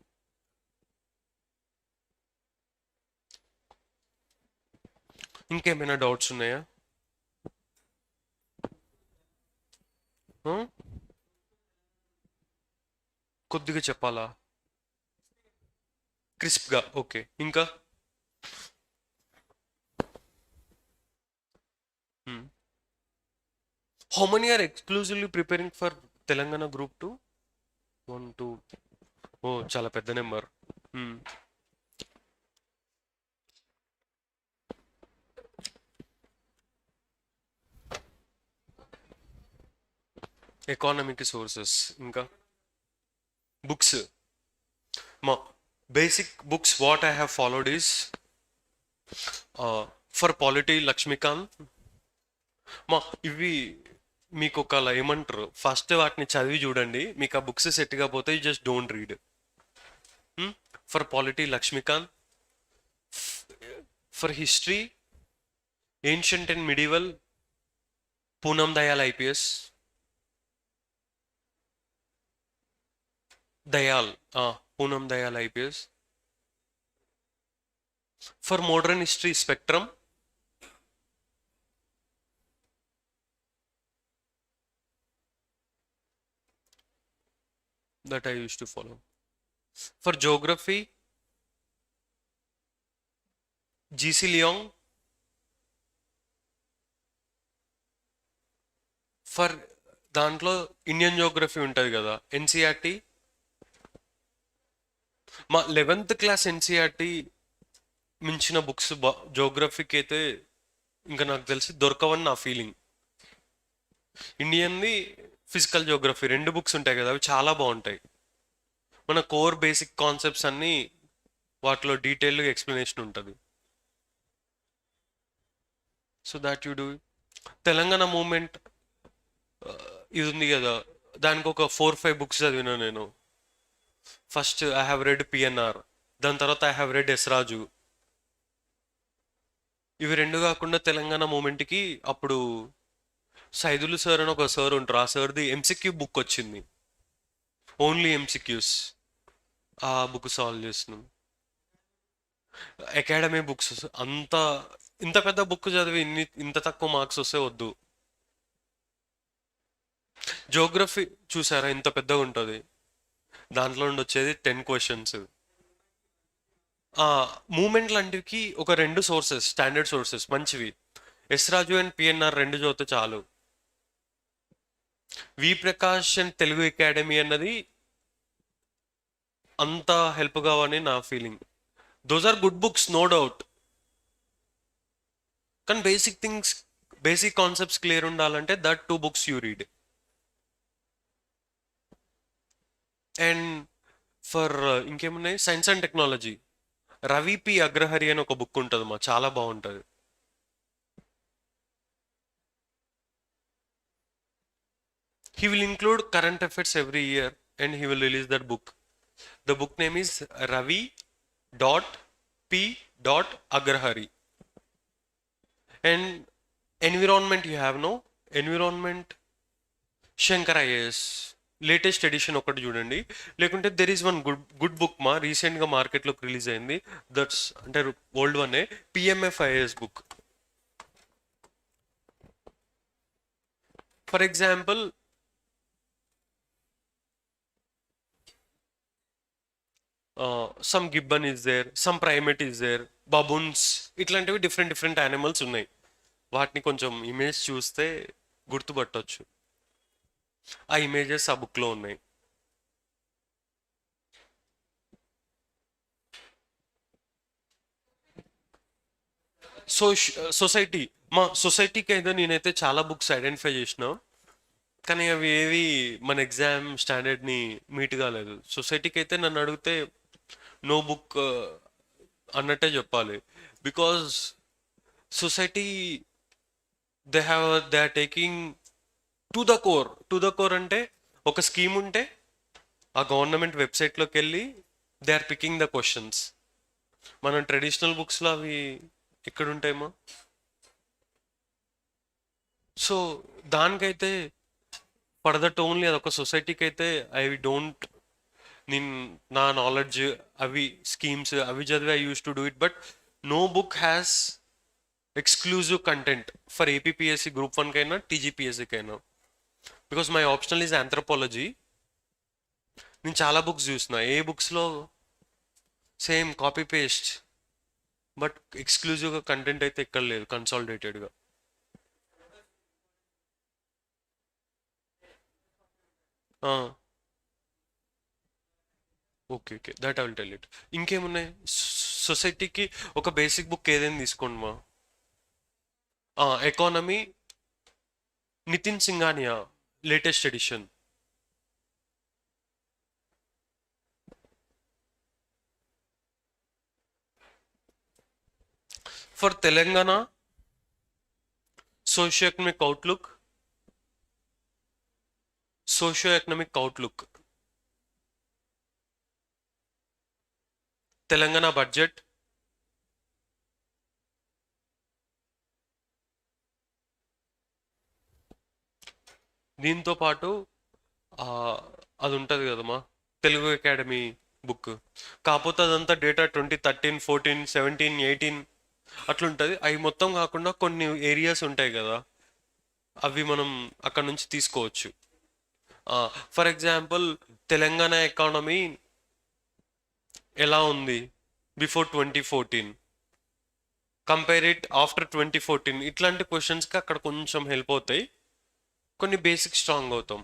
ఇంకేమైనా డౌట్స్ ఉన్నాయా? కొద్దిగా చెప్పాలా? క్రిస్ప్గా, ఓకే. ఇంకా how many are exclusively preparing for Telangana group 2? 1 2, ఓ చాలా పెద్ద నెంబర్. ఎకానమిక్ సోర్సెస్, ఇంకా బుక్స్. మా basic books what I have followed is for polity Laxmikanth. మా ఇవి మీకు ఒకలా ఏమంటారు, ఫస్ట్ వాటిని చదివి చూడండి, మీకు ఆ బుక్స్ సెట్ కాకపోతే you just don't read. For polity Laxmikanth, for history ancient and medieval Poonam Dayal IPS, Dayal Poonam Dayal IPS. For modern history spectrum, that I used to follow. For geography, GC Leong. For దాంట్లో ఇండియన్ జోగ్రఫీ ఉంటుంది కదా, NCERT. మా 11th class NCERT మించిన books జోగ్రఫీకి అయితే ఇంకా నాకు తెలిసి దొరకవని నా ఫీలింగ్. ఇండియన్ది ఫిజికల్ జోగ్రఫీ 2 బుక్స్ ఉంటాయి కదా, అవి చాలా బాగుంటాయి. మన కోర్ బేసిక్ కాన్సెప్ట్స్ అన్నీ వాటిలో డీటెయిల్గా ఎక్స్ప్లెనేషన్ ఉంటుంది. So that you do. Telangana movement ఇది ఉంది కదా, దానికి ఒక 4-5 బుక్స్ చదివినా నేను. First I have read PNR, దాని తర్వాత I have read S Raju. ఇవి 2 కాకుండా తెలంగాణ మూమెంట్కి అప్పుడు సైదులు సార్ అని ఒక సార్ ఉంటారు, ఆ సార్ది ఎంసీక్యూ బుక్ వచ్చింది, ఓన్లీ ఎంసీక్యూస్. ఆ బుక్ సాల్వ్ చేస్తున్నాం. అకాడమీ బుక్స్ అంత ఇంత పెద్ద బుక్ చదివి ఇంత తక్కువ మార్క్స్ వస్తే వద్దు. జోగ్రఫీ చూసారా ఇంత పెద్దగా ఉంటుంది, దాంట్లో నుండి వచ్చేది 10 క్వశ్చన్స్. మూమెంట్ లాంటివి ఒక 2 సోర్సెస్, స్టాండర్డ్ సోర్సెస్ మంచివి, ఎస్ రాజు అండ్ పిఎన్ఆర్ 2 చదివితే చాలు. V Prakash and Telugu academy అన్నది అంత హెల్ప్ కావని నా feeling. Those are good books, no doubt, కానీ basic things, basic concepts clear ఉండాలంటే that 2 books you read. And for ఇంకేమున్నాయి, science and technology, Ravi P Agrahari అని ఒక బుక్ ఉంటుంది మా, చాలా బాగుంటుంది. He will include current affairs every year and he will release that book. The book name is Ravi.P.Agrahari. And environment you have no, environment Shankar IAS latest edition ఒకటి చూడండి, లేకుంటే there is one good book మా రీసెంట్గా మార్కెట్లోకి release అయింది, that's అంటే old one, PMF IAS book. For example some gibbon is there, some primate is there, baboons, ఇట్లాంటివి different animals ఉన్నాయి. వాటిని కొంచెం ఇమేజ్ చూస్తే గుర్తుపట్టవచ్చు. ఆ ఇమేజెస్ ఆ బుక్లో ఉన్నాయి. సొసైటీ, మా సొసైటీకి అయితే నేనైతే చాలా బుక్స్ ఐడెంటిఫై చేసిన, కానీ అవి ఏవి మన ఎగ్జామ్ స్టాండర్డ్ని మీట్ కాలేదు. సొసైటీకి అయితే నన్ను అడిగితే నో బుక్ అన్నట్టే చెప్పాలి. Because society they are taking to the core అంటే ఒక స్కీమ్ ఉంటే ఆ గవర్నమెంట్ వెబ్సైట్లోకి వెళ్ళి they are picking the questions. మనం ట్రెడిషనల్ బుక్స్లో అవి ఎక్కడ ఉంటాయేమో. సో దానికైతే ఫర్ దట్ ఓన్లీ అదొక సొసైటీకి అయితే ఐ డోంట్, నేను నా నాలెడ్జ్ అవి స్కీమ్స్ అవి చదివి I use to do it. But no book has exclusive content for APPSC group 1 కైనా టీజీపీఎస్సికైనా. Because my optional is anthropology. నేను చాలా బుక్స్ చూసిన, ఏ బుక్స్లో సేమ్ కాపీ పేస్ట్, బట్ ఎక్స్క్లూజివ్గా కంటెంట్ అయితే ఎక్కడ లేదు కన్సాలిడేటెడ్గా. Okay okay, that I will tell it. ఇంకేమున్నాయి సొసైటీకి? ఒక బేసిక్ బుక్ ఏదైనా తీసుకోండి మా. Economy, Nitin Singhania latest edition. For Telangana socio economic outlook, Telangana budget, దీంతో పాటు అది ఉంటుంది కదమ్మా తెలుగు అకాడమీ బుక్. కాకపోతే అదంతా డేటా 2013, 14, 17, 18 అట్లుంటుంది. అవి మొత్తం కాకుండా కొన్ని ఏరియాస్ ఉంటాయి కదా, అవి మనం అక్కడ నుంచి తీసుకోవచ్చు. ఫర్ ఎగ్జాంపుల్ తెలంగాణ ఎకానమీ ఎలా ఉంది బిఫోర్ 2014, కంపేర్ ఇట్ ఆఫ్టర్ 2014, ఇట్లాంటి క్వశ్చన్స్కి అక్కడ కొంచెం హెల్ప్ అవుతాయి. కొన్ని బేసిక్ స్ట్రాంగ్ అవుతాం.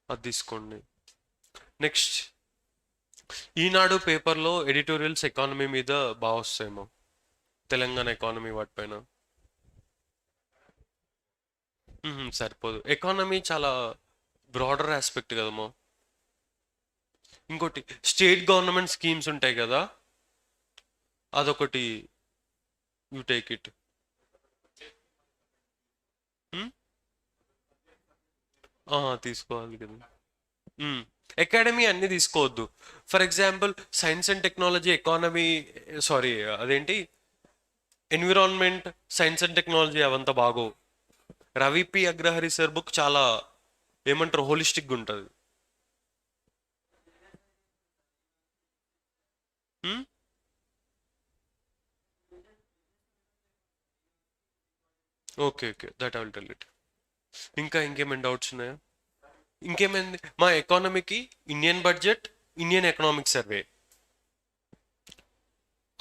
అది తీసుకోండి. నెక్స్ట్, ఈనాడు పేపర్లో ఎడిటోరియల్స్ ఎకానమీ మీద బాగా వస్తాయేమో, తెలంగాణ ఎకానమీ వాటిపైన. సరిపోదు, ఎకానమీ చాలా బ్రాడర్ ఆస్పెక్ట్ కదమ్మా. ఇంకోటి స్టేట్ గవర్నమెంట్ స్కీమ్స్ ఉంటాయి కదా, అదొకటి యూ టేక్ ఇట్. తీసుకోవాలి కదా. అకాడమీ అన్ని తీసుకోవద్దు. For example science and technology economy, sorry అదేంటి ఎన్విరాన్మెంట్, సైన్స్ అండ్ టెక్నాలజీ అవంతా బాగో. Ravi P Agrahari sir book చాలా ఏమంటారు హోలిస్టిక్గా ఉంటుంది. Okay okay, that I will tell it. ఇంకా ఇంకేమైనా డౌట్స్ ఉన్నాయా? ఇంకేమైంది మా ఎకానమీకి? Indian budget, Indian economic survey.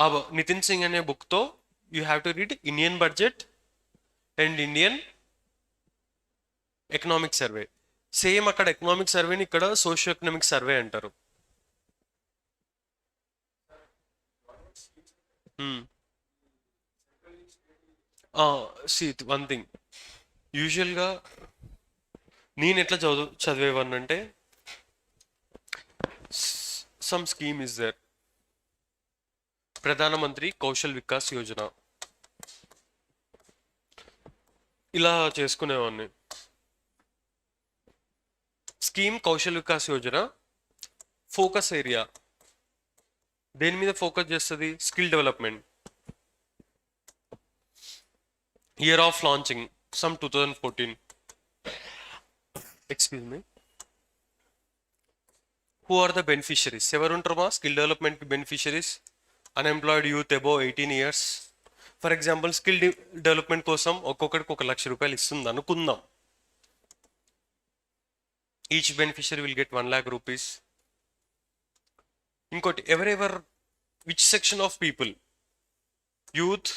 ఆ నితిన్ సింగ్ అనే బుక్తో you have to read Indian budget and Indian economic survey. Same అక్కడ ఎకనామిక్ సర్వేని ఇక్కడ సోషియో ఎకనామిక్ సర్వే అంటారు. సీ వన్ థింగ్, యూజువల్గా నేను ఎట్లా చదివేవాడినంటే some scheme is there, Pradhan Mantri Kaushal Vikas Yojana, ఇలా చేసుకునేవాడిని. Scheme Kaushal Vikas Yojana focus area దేని మీద ఫోకస్ చేస్తుంది? Skill development. Year of launching some 2014. Excuse me. Who are the beneficiaries? ఎవరు ఉంటారు మా స్కిల్ డెవలప్మెంట్కి beneficiaries? Unemployed youth above 18 years. For example skill development కోసం ఒక్కొక్కడికి 1,00,000 రూపాయలు ఇస్తుంది అనుకుందాం. Each beneficiary will get 1,00,000 rupees. ఇంకోటి ఎవరెవర్, which section of people? Youth,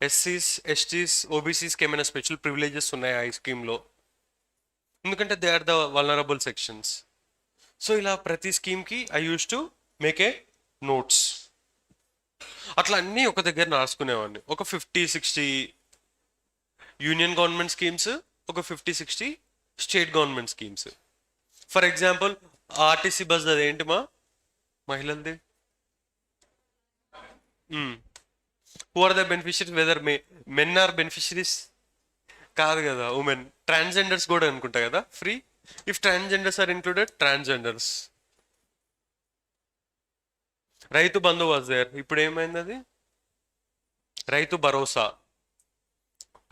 ఎస్సీస్, ఎస్టీస్, ఓబీసీస్కి ఏమైనా స్పెషల్ ప్రివిలేజెస్ ఉన్నాయా ఈ స్కీమ్లో? ఎందుకంటే they are the vulnerable sections. So ఇలా ప్రతి స్కీమ్కి I use to make a notes. అట్లా అన్నీ ఒక దగ్గర రాసుకునేవాడిని. ఒక 50-60 యూనియన్ గవర్నమెంట్ స్కీమ్స్, ఒక 50-60 state government schemes. For example RTC bus అదేంటి మా మహిళలది, who are the beneficiaries, whether men are beneficiaries కాదు కదా, ఉమెన్. ట్రాన్స్జెండర్స్ కూడా అనుకుంటా కదా free. If transgenders are included, transgenders. Rythu Bandhu was there, ఇప్పుడు ఏమైంది అది? Rythu Bharosa,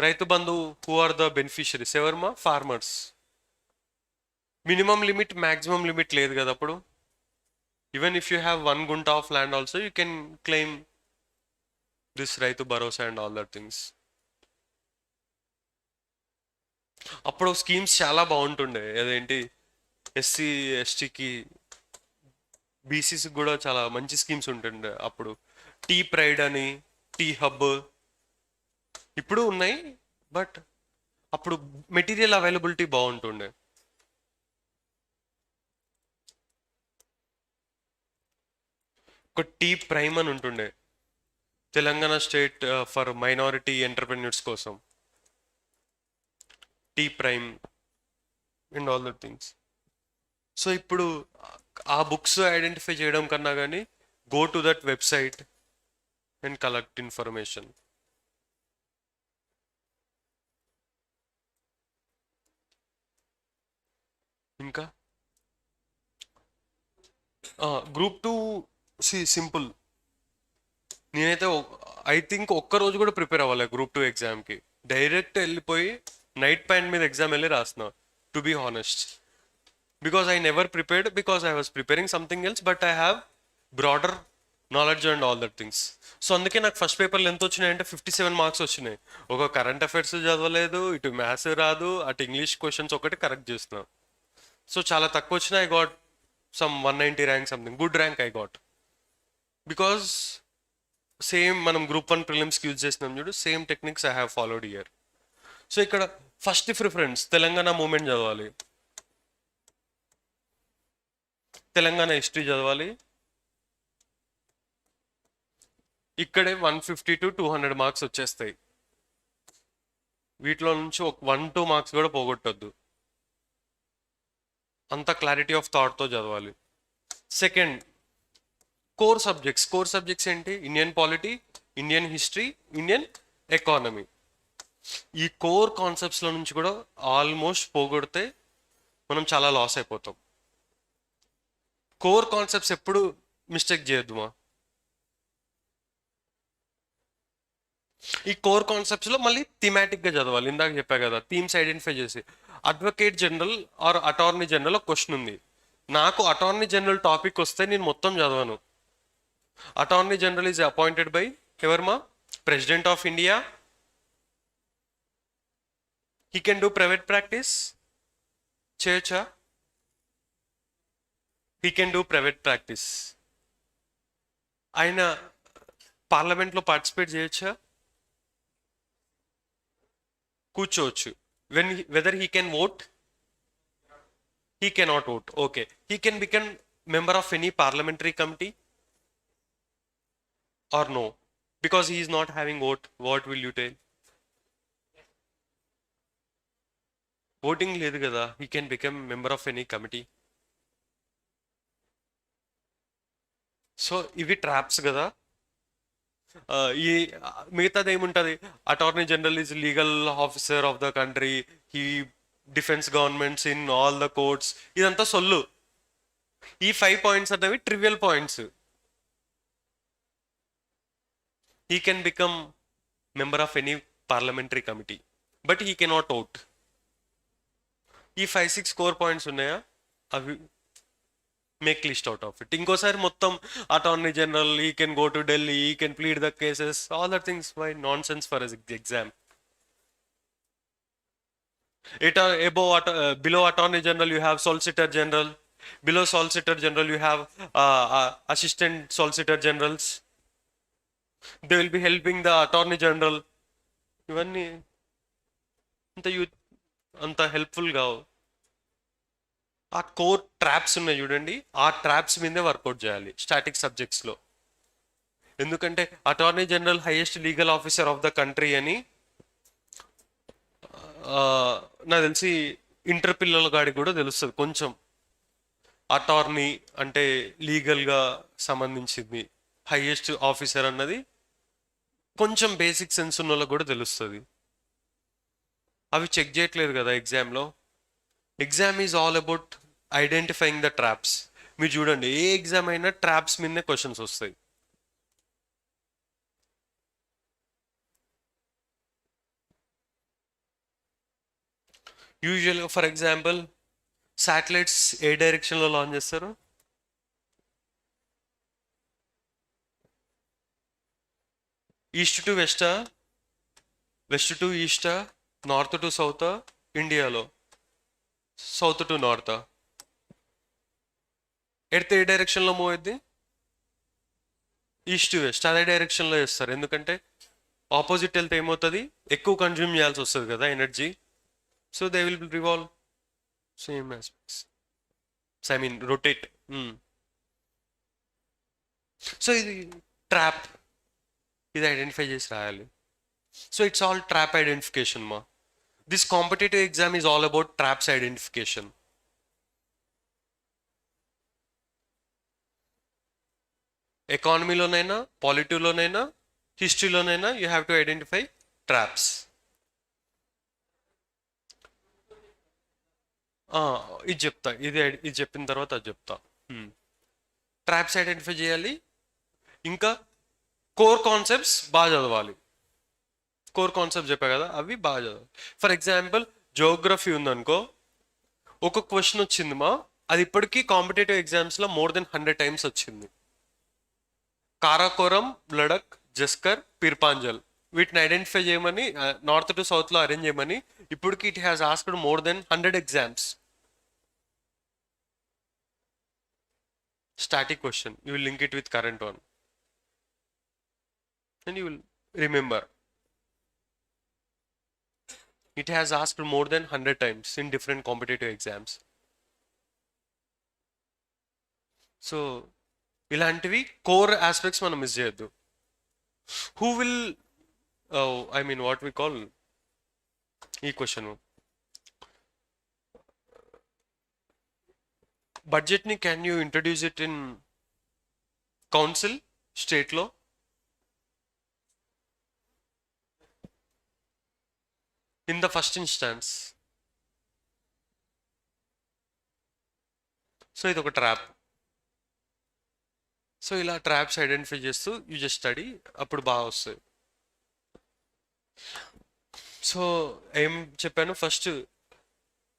Rythu Bandhu, who are the beneficiaries, ఎవరమ్మా? Farmers. Minimum limit, maximum limit లేదు కదా అప్పుడు. ఈవెన్ ఇఫ్ యూ హ్యావ్ 1 గుంట of land also you can claim this Rythu Bharosa and all that things. అప్పుడు schemes చాలా బాగుంటుండే, అదేంటి ఎస్సీ ఎస్టీకి బీసీస్కి కూడా చాలా మంచి స్కీమ్స్ ఉంటుండే అప్పుడు. టీ ప్రైడ్ అని, టీ హబ్ ఇప్పుడు ఉన్నాయి, బట్ అప్పుడు మెటీరియల్ అవైలబిలిటీ బాగుంటుండే. ఒక టీ ప్రైమ్ అని ఉంటుండే, Telangana state for minority entrepreneurs కోసం. T prime and all that things. So ఇప్పుడు ఆ బుక్స్ ఐడెంటిఫై చేయడం కన్నా కానీ go to that website and collect information. ఇంకా గ్రూప్ 2 సింపుల్. నేనైతే ఐ థింక్ ఒక్కరోజు కూడా ప్రిపేర్ అవ్వాలి గ్రూప్ 2 ఎగ్జామ్కి. డైరెక్ట్ వెళ్ళిపోయి నైట్ ప్యాంట్ మీద ఎగ్జామ్ వెళ్ళి రాస్తున్నా, to be honest. Because I never prepared, because I was preparing something else, but I have broader knowledge and all that things. So అందుకే నాకు ఫస్ట్ పేపర్లు ఎంత వచ్చినాయంటే 57 మార్క్స్ వచ్చినాయి. ఒక కరెంట్ అఫైర్స్ చదవలేదు, ఇటు మ్యాథ్స్ రాదు, అటు ఇంగ్లీష్ క్వశ్చన్స్ ఒకటి కరెక్ట్ చేస్తున్నా. సో చాలా తక్కువ వచ్చినా I got some 190 rank, something good rank I got. Because same మనం గ్రూప్ 1 ప్రిలిమ్స్కి యూజ్ చేసినాం చూడు, same techniques I have followed year. So ఇక్కడ ఫస్ట్ ప్రిఫరెన్స్ తెలంగాణ మూమెంట్ చదవాలి, తెలంగాణ హిస్టరీ చదవాలి. ఇక్కడే 150 to 200 మార్క్స్ వచ్చేస్తాయి. వీటిలో నుంచి ఒక 1-2 మార్క్స్ కూడా పోగొట్టద్దు, అంత క్లారిటీ ఆఫ్ థాట్తో చదవాలి. సెకండ్, కోర్ సబ్జెక్ట్స్ ఏంటి? Indian polity, Indian history, Indian economy. ఈ కోర్ కాన్సెప్ట్స్లో నుంచి కూడా ఆల్మోస్ట్ పోగొడితే మనం చాలా లాస్ అయిపోతాం. కోర్ కాన్సెప్ట్స్ ఎప్పుడు మిస్టేక్ చేయొద్దుమా. ఈ కోర్ కాన్సెప్ట్స్లో మళ్ళీ థీమాటిక్గా చదవాలి. ఇందాక చెప్పా కదా, థీమ్స్ ఐడెంటిఫై చేసి. Advocate general or attorney general ఒక క్వశ్చన్ ఉంది. నాకు అటార్నీ జనరల్ టాపిక్ వస్తే నేను మొత్తం చదవను. Attorney general is appointed by ఎవరమా? President of India. He can do private practice చేయొచ్చా? He can do private practice. ఆయన పార్లమెంట్లో పార్టిసిపేట్ చేయొచ్చా? కూర్చోవచ్చు. Whether he can vote? He cannot vote. Okay, he can become member of any parliamentary committee or no? Because he is not having vote. What will you tell? Voting లేదు కదా, he can become member of any committee. So ఇవి traps కదా. ఈ మిగతాది ఏముంటుంది? Attorney general is legal officer of the country, he defends governments in all the courts. ఇదంతా సొల్లు. ఈ 5 పాయింట్స్ అనేవి trivial points. He can become member of any parliamentary committee, but he cannot vote. ఈ 5-6 core points ఉన్నాయా, అవి make list out of it. ఇంకోసారి మొత్తం attorney general, he can go to Delhi, he can plead the cases, all that things, why nonsense for exam. Below attorney general you have solicitor general, below solicitor general you have assistant solicitor generals. They will be helping the attorney general. ఇవన్నీ అంత helpful కావు. ఆ core traps ఉన్నాయి చూడండి, ఆ traps మీదే work out చేయాలి static సబ్జెక్ట్స్లో. ఎందుకంటే attorney general highest legal officer of the country అని నాకు తెలిసి ఇంటర్ పిల్లల గాడికి కూడా తెలుస్తుంది కొంచెం. అటార్నీ అంటే లీగల్గా సంబంధించింది, హైయెస్ట్ ఆఫీసర్ అన్నది కొంచెం బేసిక్ సెన్స్ ఉన్న వాళ్ళకి కూడా తెలుస్తుంది. అవి చెక్ చేయట్లేదు కదా ఎగ్జామ్లో. Exam is all about identifying the traps. మీరు చూడండి, ఏ ఎగ్జామ్ అయినా ట్రాప్స్ మీదనే క్వశ్చన్స్ వస్తాయి. యూజువల్గా ఫర్ ఎగ్జాంపుల్ శాటిలైట్స్ ఏ డైరెక్షన్లో లాంచ్ చేస్తారు? ఈస్ట్ టు వెస్టా, వెస్ట్ టు ఈస్టా, నార్త్ టు సౌతా? ఇండియాలో సౌత్ టు నార్తా? ఎడితే ఏ డైరెక్షన్లో మూవ్ అయింది? East to west. అదే డైరెక్షన్లో చేస్తారు, ఎందుకంటే ఆపోజిట్ వెళ్తే ఏమవుతుంది, ఎక్కువ కన్జ్యూమ్ చేయాల్సి వస్తుంది కదా energy. So they will revolve same aspects, I mean rotate. So ఇది ట్రాప్, ఇది ఐడెంటిఫై చేసి రాయాలి. So it's all trap identification మా. This competitive exam is all about traps identification. ఎకానమీలోనైనా, పాలిటీలోనైనా, హిస్టరీలోనైనా you have to identify traps. ఇది చెప్తా, ఇది చెప్పిన తర్వాత అది చెప్తా. ట్రాప్స్ ఐడెంటిఫై చేయాలి, ఇంకా కోర్ కాన్సెప్ట్స్ బాగా చదవాలి. కోర్ కాన్సెప్ట్ చెప్పా కదా, అవి బాగా చదవాలి. ఫర్ ఎగ్జాంపుల్ జియోగ్రఫీ ఉందనుకో, ఒక క్వశ్చన్ వచ్చింది మా, అది ఇప్పటికీ కాంపిటేటివ్ ఎగ్జామ్స్లో మోర్ దెన్ 100 టైమ్స్ వచ్చింది. కారాకోరం, లడక్, జస్కర్, పిర్పాంజల్, వీటిని ఐడెంటిఫై చేయమని, నార్త్ టు సౌత్లో అరేంజ్ చేయమని ఇప్పటికి it has asked more than 100 exams. Static question, you will link it with current one and you will remember. It has asked more than 100 times in different competitive exams. So ఇలాంటివి core aspects మనం miss చేయొద్దు. Who will, I mean what we call, ఈ question బడ్జెట్ని can you introduce it in council స్టేట్లో? In the first instance. So ఇది ఒక trap. So ఇలా traps identify చేస్తూ యూ జస్ట్ స్టడీ, అప్పుడు బాగా వస్తాయి. సో ఏం చెప్పాను, first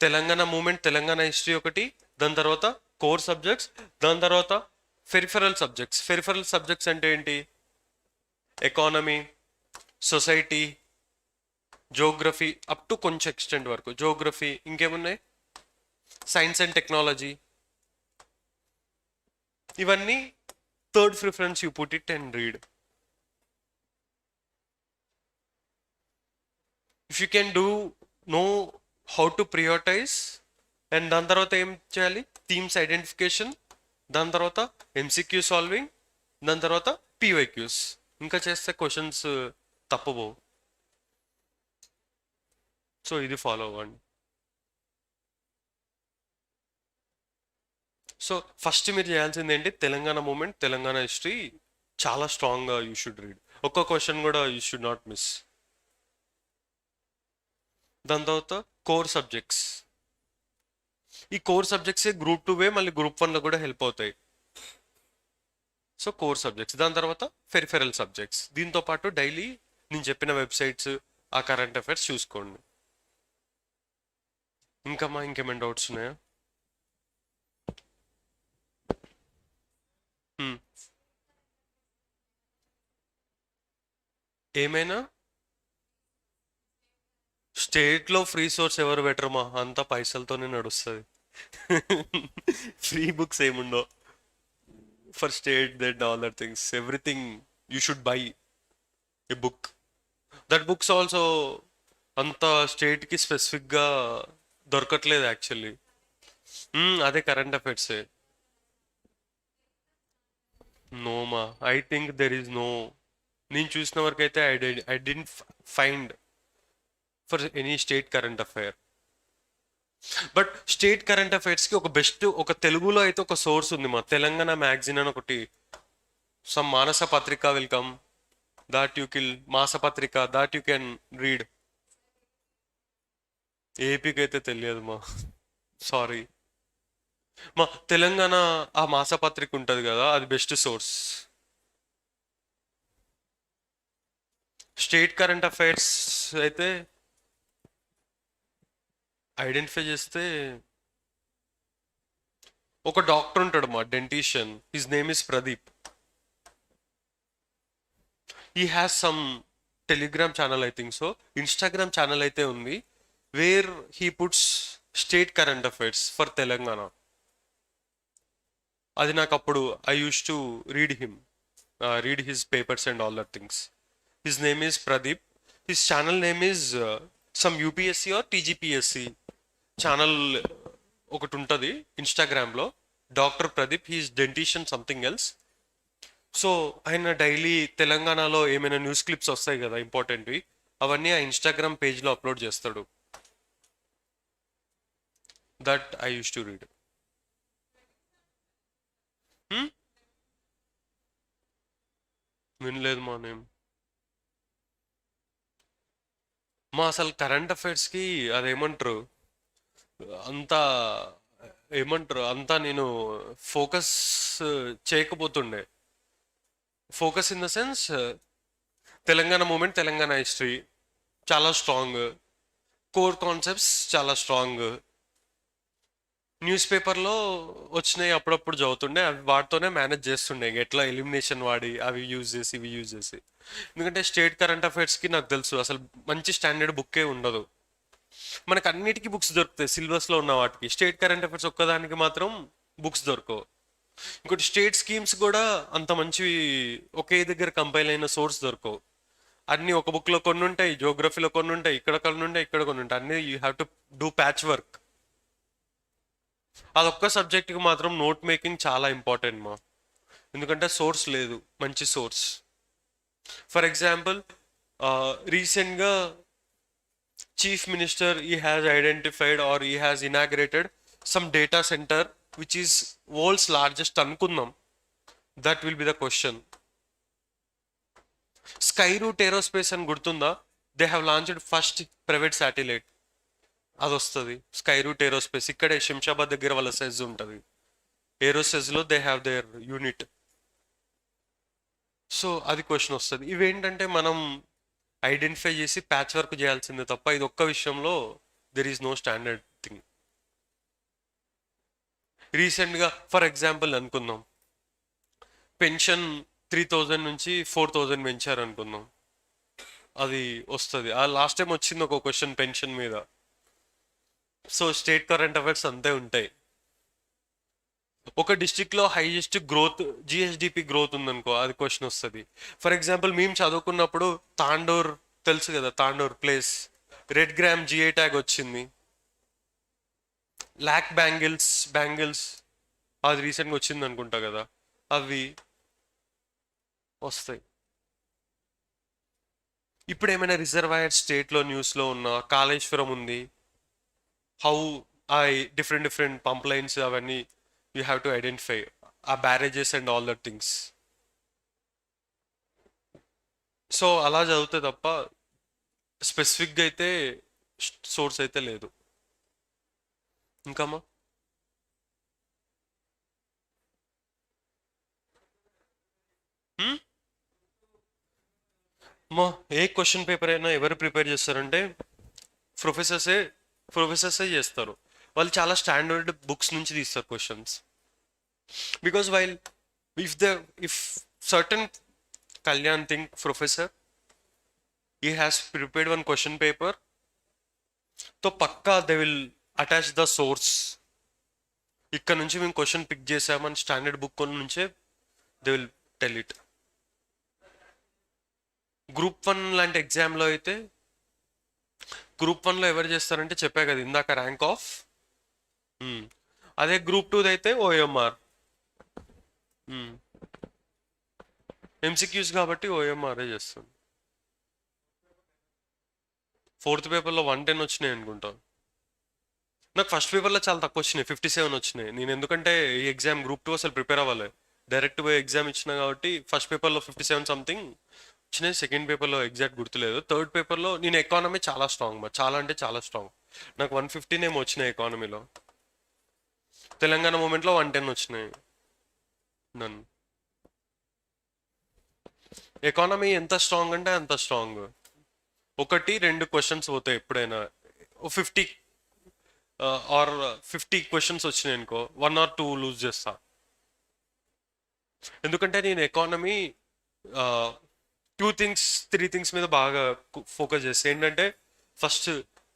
Telangana movement, Telangana history ఒకటి, దాని తర్వాత కోర్ సబ్జెక్ట్స్, దాని తర్వాత ఫెరిఫరల్ సబ్జెక్ట్స్. ఫెరిఫరల్ సబ్జెక్ట్స్ అంటే ఏంటి? Economy, society, geography, up to కొంచెం ఎక్స్టెంట్ వరకు జోగ్రఫీ. ఇంకేమున్నాయి? Science and technology. ఇవన్నీ third preference, you put it and read. If you can do know how to prioritise, and దాని తర్వాత ఏం చేయాలి? థీమ్స్ ఐడెంటిఫికేషన్, దాని తర్వాత ఎంసీక్యూ సాల్వింగ్, దాని తర్వాత పీవైక్యూస్. ఇంకా చేస్తే క్వశ్చన్స్ తప్పబోవు. సో ఇది ఫాలో అవ్వండి. సో ఫస్ట్ మీరు చేయాల్సింది ఏంటి? తెలంగాణ మూమెంట్, తెలంగాణ హిస్టరీ చాలా స్ట్రాంగ్గా యూ షుడ్ రీడ్. ఒక్క క్వశ్చన్ కూడా యూ షుడ్ నాట్ మిస్. దాని తర్వాత కోర్ సబ్జెక్ట్స్. ఈ కోర్ సబ్జెక్ట్సే గ్రూప్ 2 మళ్ళీ గ్రూప్ 1లో కూడా హెల్ప్ అవుతాయి. సో కోర్ సబ్జెక్ట్స్, దాని తర్వాత ఫెరిఫెరల్ సబ్జెక్ట్స్. దీంతో పాటు డైలీ నేను చెప్పిన వెబ్సైట్స్, ఆ కరెంట్ అఫైర్స్ చూసుకోండి. ఇంకేమైనా డౌట్స్ ఉన్నాయా? ఏమైనా స్టేట్లో ఫ్రీ సోర్స్ ఎవరు బెటర్ మా? అంతా పైసలతోనే నడుస్తుంది. ఫ్రీ బుక్స్ ఏముండో for state, that all that things, everything you should buy a book. That books also అంత స్టేట్కి స్పెసిఫిక్గా దొరకట్లేదు యాక్చువల్లీ. అదే కరెంట్ అఫైర్సే. నో మా, I think there is no. నేను చూసిన వరకు అయితే I didn't find for any state current affair. But state current అఫైర్స్కి ఒక బెస్ట్, ఒక తెలుగులో అయితే ఒక సోర్స్ ఉంది మా, తెలంగాణ మ్యాగజైన్ అని ఒకటి, some Manasa Patrika welcome, that you kill మాసపత్రిక, దాట్ యూ కెన్ రీడ్. ఏపీకి అయితే తెలియదు మా, సారీ మా. తెలంగాణ ఆ మాసపత్రిక ఉంటుంది కదా, అది best source. State current affairs అయితే ఐడెంటిఫై చేస్తే ఒక డాక్టర్ ఉంటాడు మా, dentist, his name is Pradeep. He has some Telegram channel I think so, Instagram channel అయితే ఉంది, where he puts state current affairs for Telangana. అది నాకు అప్పుడు I use to read his papers and all that things. His name is Pradeep. His channel name is some UPSC or TGPSC channel ఒకటి ఉంటుంది ఇన్స్టాగ్రామ్లో, doctor Pradeep. He is dietician something else. So ఆయన daily తెలంగాణలో ఏమైనా news clips వస్తాయి కదా ఇంపార్టెంట్వి, అవన్నీ ఆ ఇన్స్టాగ్రామ్ పేజ్లో అప్లోడ్ చేస్తాడు. That I use to read. వినలేదు మా నేమ్ మా. అసలు కరెంట్ అఫైర్స్కి అదేమంటారు, అంతా ఏమంటారు, అంతా నేను ఫోకస్ చేయకపోతుండే. Focus in the sense, Telangana movement, Telangana history చాలా స్ట్రాంగ్, కోర్ కాన్సెప్ట్స్ చాలా స్ట్రాంగ్. న్యూస్ పేపర్లో వచ్చినాయి అప్పుడప్పుడు చదువుతుండే, అవి వాటితోనే మేనేజ్ చేస్తుండే, ఎట్లా ఎలిమినేషన్ వాడి అవి యూజ్ చేసి ఇవి యూజ్ చేసి. ఎందుకంటే స్టేట్ కరెంట్ అఫైర్స్కి నాకు తెలుసు అసలు మంచి స్టాండర్డ్ బుక్కే ఉండదు. మనకు అన్నిటికీ బుక్స్ దొరుకుతాయి సిలబస్లో ఉన్న వాటికి, స్టేట్ కరెంట్ అఫైర్స్ ఒక్కదానికి మాత్రం బుక్స్ దొరకవు. ఇంకోటి స్టేట్ స్కీమ్స్ కూడా అంత మంచి ఒకే దగ్గర కంపైల్ అయిన సోర్స్ దొరకవు. అన్నీ ఒక బుక్లో కొన్ని ఉంటాయి, జోగ్రఫీలో కొన్ని ఉంటాయి, ఇక్కడ కొన్ని ఉంటాయి, ఇక్కడ కొన్ని ఉంటాయి, అన్నీ you have to do patch work. అదొక్క సబ్జెక్ట్కి మాత్రం నోట్ మేకింగ్ చాలా ఇంపార్టెంట్ మా, ఎందుకంటే సోర్స్ లేదు, మంచి సోర్స్. ఫర్ ఎగ్జాంపుల్, రీసెంట్గా chief minister he has identified or he has inaugurated some data center which is world's largest అనుకుందాం. That will be the question. Skyroot aerospace అని గుర్తుందా? They have launched first private satellite, అది వస్తుంది sky route aerospace. ఇక్కడే శంషాబాద్ దగ్గర వాళ్ళ SEZ ఉంటుంది, ఏరోసెజ్లో they have their unit. So అది క్వశ్చన్ వస్తుంది. ఇవేంటంటే మనం ఐడెంటిఫై చేసి ప్యాచ్ వర్క్ చేయాల్సిందే తప్ప, ఇది ఒక్క విషయంలో there is no standard thing. రీసెంట్గా ఫర్ ఎగ్జాంపుల్ అనుకుందాం, పెన్షన్ 3000 నుంచి 4000 పెంచారు అనుకుందాం, అది వస్తుంది. ఆ లాస్ట్ టైం వచ్చింది ఒక క్వశ్చన్ పెన్షన్ మీద. సో స్టేట్ కరెంట్ అఫైర్స్ అంతే ఉంటాయి. ఒక డిస్టిక్లో హైయెస్ట్ గ్రోత్, జిఎస్డిపి గ్రోత్ ఉందనుకో, అది క్వశ్చన్ వస్తుంది. ఫర్ ఎగ్జాంపుల్ మేము చదువుకున్నప్పుడు తాండూర్ తెలుసు కదా, Tandur place red gram GI tag వచ్చింది. లాక్ బ్యాంగిల్స్ అది రీసెంట్గా వచ్చింది అనుకుంటా కదా, అవి వస్తాయి. ఇప్పుడు ఏమైనా రిజర్వాయర్ స్టేట్లో న్యూస్లో ఉన్న కాళేశ్వరం ఉంది, హౌ ఆ డిఫరెంట్ పంప్ లైన్స్ అవన్నీ యూ హ్యావ్ టు ఐడెంటిఫై ఆ barrages and all that things. So అలా చదివితే తప్ప స్పెసిఫిక్గా అయితే సోర్స్ అయితే లేదు. ఇంకమ్మా మా ఏ క్వశ్చన్ పేపర్ అయినా ఎవరు ప్రిపేర్ చేస్తారంటే ప్రొఫెసర్సే చేస్తారు. వాళ్ళు చాలా స్టాండర్డ్ బుక్స్ నుంచి తీస్తారు questions. Because while if certain Kalyan think professor he has prepared one question paper, तो పక్కా they will attach the source. ఇక్కడ నుంచి మేము క్వశ్చన్ పిక్ చేసామని స్టాండర్డ్ బుక్ నుంచే they will tell it. Group 1 లాంటి ఎగ్జామ్లో అయితే, గ్రూప్ 1లో ఎవరు చేస్తారంటే చెప్పా కదా ఇందాక, ర్యాంక్ ఆఫ్. అదే గ్రూప్ 2 అయితే ఓఎంఆర్. ఎంసీక్యూస్ కాబట్టి ఓఎంఆర్ఏ చేస్తాను. 4th పేపర్లో 110 వచ్చినాయి అనుకుంటా. నాకు ఫస్ట్ పేపర్లో చాలా తక్కువ వచ్చినాయి, 57 వచ్చినాయి. నేను ఎందుకంటే ఈ ఎగ్జామ్ గ్రూప్ 2 అసలు ప్రిపేర్ అవ్వాలి, డైరెక్ట్ పోయి ఎగ్జామ్ ఇచ్చిన కాబట్టి ఫస్ట్ పేపర్లో 57 సంథింగ్ వచ్చినాయి. సెకండ్ పేపర్లో ఎగ్జాక్ట్ గుర్తులేదు. థర్డ్ పేపర్లో నేను ఎకానమీ చాలా స్ట్రాంగ్, చాలా అంటే చాలా స్ట్రాంగ్. నాకు 115 ఏమో వచ్చినాయి ఎకానమీలో. తెలంగాణ మూమెంట్లో 110 వచ్చినాయి. నన్ను ఎకానమీ ఎంత స్ట్రాంగ్ అంటే అంత స్ట్రాంగ్. 1-2 క్వశ్చన్స్ పోతాయి ఎప్పుడైనా. 50 ఆర్ 50 క్వశ్చన్స్ వచ్చినాయి అనుకో, 1 or 2 లూజ్ చేస్తా. ఎందుకంటే నేను ఎకానమీ 3 థింగ్స్ మీద బాగా ఫోకస్ చేస్తే ఏంటంటే, ఫస్ట్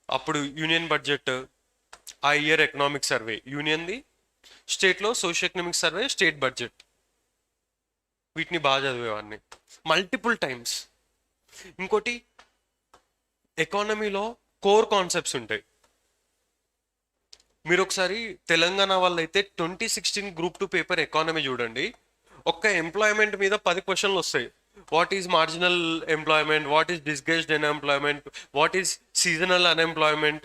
అప్పుడు యూనియన్ బడ్జెట్, ఆ ఇయర్ ఎకనామిక్ సర్వే యూనియన్ది, స్టేట్లో socio economic survey, state budget, వీటిని బాగా చదివేవాడిని మల్టిపుల్ టైమ్స్. ఇంకోటి ఎకానమీలో కోర్ కాన్సెప్ట్స్ ఉంటాయి. మీరు ఒకసారి తెలంగాణ వాళ్ళైతే 2016 గ్రూప్ 2 పేపర్ ఎకానమీ చూడండి. ఒక్క ఎంప్లాయ్మెంట్ మీద 10 క్వశ్చన్లు వస్తాయి. What is marginal employment, what is disguised unemployment, what is seasonal unemployment,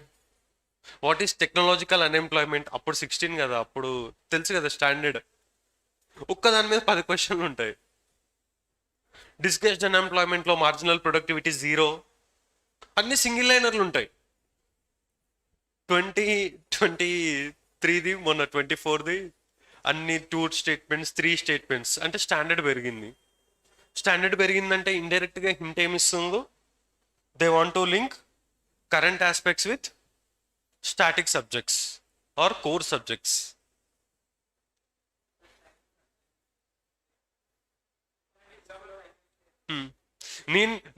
what is technological unemployment. అప్పుడు 16 కదా, అప్పుడు తెలుసు కదా స్టాండర్డ్. ఒక్క దాని మీద 10 క్వశ్చన్లు ఉంటాయి. డిస్గేజ్డ్ అన్ఎంప్లాయ్మెంట్లో మార్జినల్ ప్రొడక్టివిటీ 0, అన్ని సింగిల్ లైనర్లు ఉంటాయి. 2023ది మొన్న 24ది అన్ని 2 స్టేట్మెంట్స్, 3 స్టేట్మెంట్స్. అంటే స్టాండర్డ్ పెరిగింది. స్టాండర్డ్ పెరిగిందంటే ఇండైరెక్ట్గా హింట్ ఏమిస్తుందో, they want to link current aspects with static subjects or core subjects.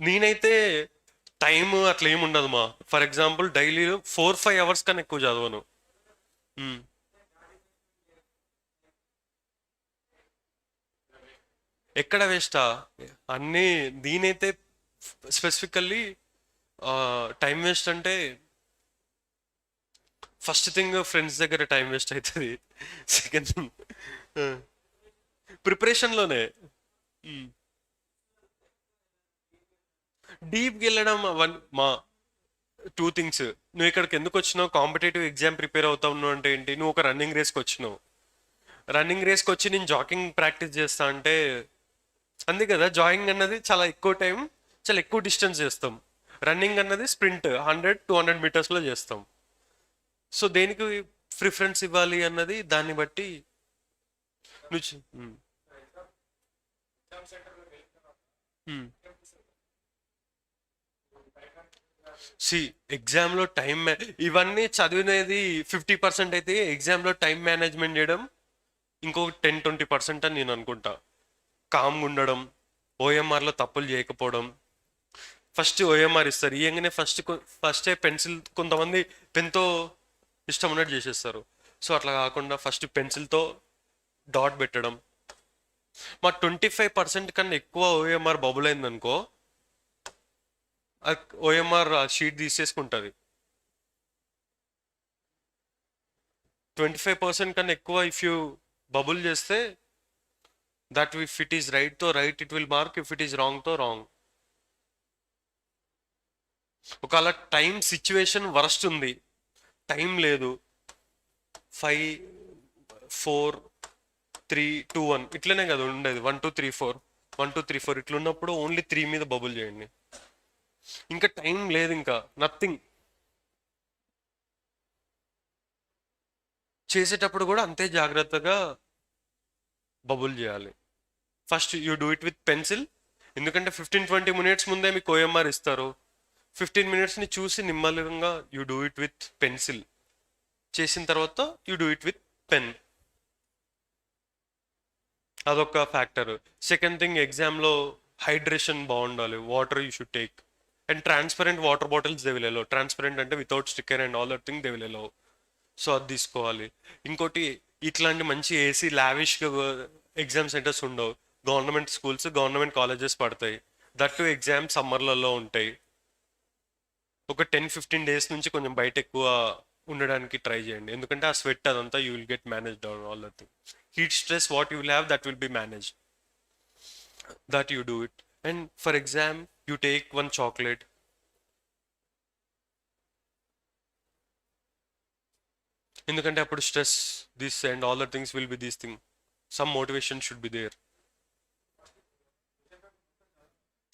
నేనైతే టైం అట్లా ఏమి ఉండదు మా. ఫర్ ఎగ్జాంపుల్ డైలీ 4-5 అవర్స్ కన్నా ఎక్కువ చదవను. ఎక్కడ వేస్టా అన్నీ. దీనైతే స్పెసిఫికల్లీ టైం వేస్ట్ అంటే ఫస్ట్ థింగ్ ఫ్రెండ్స్ దగ్గర టైం వేస్ట్ అవుతుంది. సెకండ్ థింగ్ ప్రిపరేషన్లోనే డీప్కి వెళ్ళడం. మా 2 థింగ్స్. నువ్వు ఇక్కడికి ఎందుకు వచ్చినావు, కాంపిటేటివ్ ఎగ్జామ్ ప్రిపేర్ అవుతా ఉన్నావు అంటే ఏంటి, నువ్వు ఒక రన్నింగ్ రేస్కి వచ్చినావు. రన్నింగ్ రేస్కి వచ్చి నేను జాగింగ్ ప్రాక్టీస్ చేస్తా అంటే అంతే కదా. జాగింగ్ అన్నది చాలా ఎక్కువ టైం, చాలా ఎక్కువ డిస్టెన్స్ చేస్తాం. రన్నింగ్ అన్నది స్ప్రింట్ 100-200 మీటర్స్లో చేస్తాం. సో దేనికి ప్రిఫరెన్స్ ఇవ్వాలి అన్నది దాన్ని బట్టి నువ్వు ఎగ్జామ్లో టైం ఇవన్నీ చదివినది 50% అయితే ఎగ్జామ్లో టైం మేనేజ్మెంట్ చేయడం ఇంకొక 10-20% అని నేను అనుకుంటా. కామ్గా ఉండడం, ఓఎంఆర్లో తప్పులు చేయకపోవడం. ఫస్ట్ ఓఎంఆర్ ఇస్తారు, ఇయ్యంగానే ఫస్టే పెన్సిల్, కొంతమంది పెన్తో ఇష్టం ఉన్నట్టు చేసేస్తారు. సో అట్లా కాకుండా ఫస్ట్ పెన్సిల్తో డాట్ పెట్టడం. మా 25% కన్నా ఎక్కువ ఓఎంఆర్ బబుల్ అయిందనుకో, ఓఎంఆర్ షీట్ తీసేసుకుంటుంది. 25% కన్నా ఎక్కువ ఇఫ్ యూ బబుల్ చేస్తే, that if it is right to right it will mark, if it is wrong to wrong. ఒకవేళ టైం సిచ్యువేషన్ వరస్ట్ ఉంది, టైం లేదు, 5, 4, 3, 2, 1 ఇట్లనే కదా ఉండేది. 1, 2, 3, 4, 1, 2, 3, 4 ఇట్లున్నప్పుడు ఓన్లీ 3 మీద బబుల్ చేయండి. ఇంకా టైం లేదు, ఇంకా నథింగ్. చేసేటప్పుడు కూడా అంతే జాగ్రత్తగా బబుల్ చేయాలి. First you do it with pencil, ఎందుకంటే 15-20 మినిట్స్ ముందే మీకు ఓఎంఆర్ ఇస్తారు. 15 మినిట్స్ని చూసి నిమ్మలంగా you do it with pencil. చేసిన తర్వాత you do it with pen. అదొక ఫ్యాక్టర్. సెకండ్ థింగ్, ఎగ్జామ్లో హైడ్రేషన్ బాగుండాలి, water you should take. And transparent water bottles they will allow. Transparent అంటే without sticker and all that thing they will allow. So అది తీసుకోవాలి. ఇంకోటి, ఇట్లాంటి మంచి AC లావిష్గా ఎగ్జామ్ సెంటర్స్ ఉండవు. గవర్నమెంట్ స్కూల్స్, గవర్నమెంట్ కాలేజెస్ పడతాయి. దట్ టు ఎగ్జామ్ సమ్మర్లలో ఉంటాయి. ఒక 10-15 డేస్ నుంచి కొంచెం బయట ఎక్కువ ఉండడానికి ట్రై చేయండి, ఎందుకంటే ఆ స్వెట్ అదంతా you will get managed on all that thing. Heat stress what you will have, that will be managed. that you do it. And for exam you take one chocolate. ఎందుకంటే అప్పుడు stress this and all the things will be this thing, some motivation should be there.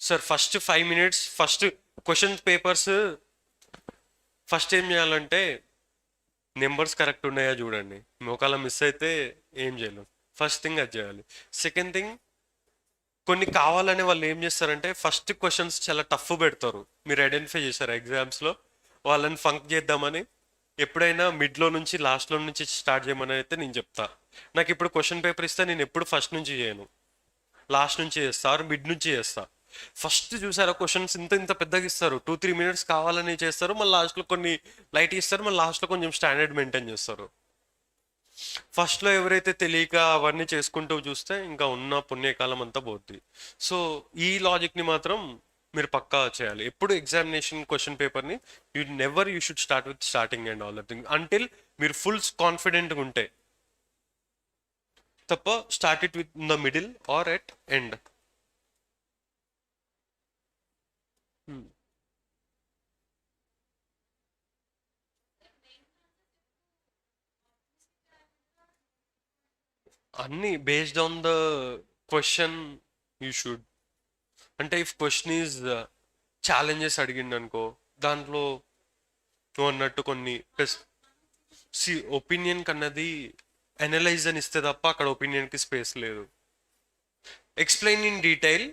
Sir first 5 minutes first question papers first ఏం చేయాలంటే numbers correct ఉన్నాయా చూడండి, ఒకవేళ miss అయితే ఏం చేయలేం. ఫస్ట్ థింగ్ అది చేయాలి. సెకండ్ థింగ్, కొన్ని కావాలనే వాళ్ళు ఏం చేస్తారంటే ఫస్ట్ క్వశ్చన్స్ చాలా టఫ్ పెడతారు. మీరు ఐడెంటిఫై చేశారు ఎగ్జామ్స్లో వాళ్ళని ఫంక్ చేద్దామని. ఎప్పుడైనా మిడ్లో నుంచి లాస్ట్లో నుంచి స్టార్ట్ చేయమని అయితే నేను చెప్తా. నాకు ఇప్పుడు క్వశ్చన్ పేపర్ ఇస్తే నేను ఎప్పుడు ఫస్ట్ నుంచి చేయను, లాస్ట్ నుంచి చేస్తా ఆర్ మిడ్ నుంచి చేస్తా. ఫస్ట్ చూసారా క్వశ్చన్స్ ఇంత ఇంత పెద్దగా ఇస్తారు, 2-3 minutes కావాలని చేస్తారు, మళ్ళీ లాస్ట్లో కొన్ని లైట్ ఇస్తారు, మళ్ళీ లాస్ట్లో కొంచెం స్టాండర్డ్ మెయింటైన్ చేస్తారు. ఫస్ట్లో ఎవరైతే తెలియక అవన్నీ చేసుకుంటూ చూస్తే ఇంకా ఉన్న పుణ్యకాలం అంతా పోద్ది. సో ఈ లాజిక్ని మాత్రం మీరు పక్కా చేయాలి. ఎప్పుడు ఎగ్జామినేషన్ క్వశ్చన్ పేపర్ని you should start with starting and all that thing until మీరు ఫుల్ కాన్ఫిడెంట్గా ఉంటే తప్ప start it with the middle or at end. అన్ని based on the question you should. అంటే ఇఫ్ క్వశ్చన్ ఈజ్ ఛాలెంజెస్ అడిగిండు అనుకో, దాంట్లో నువ్వు అన్నట్టు కొన్ని ఒపీనియన్ కన్నది అనలైజ్ అని ఇస్తే తప్ప అక్కడ ఒపీనియన్కి స్పేస్ లేదు. Explain in detail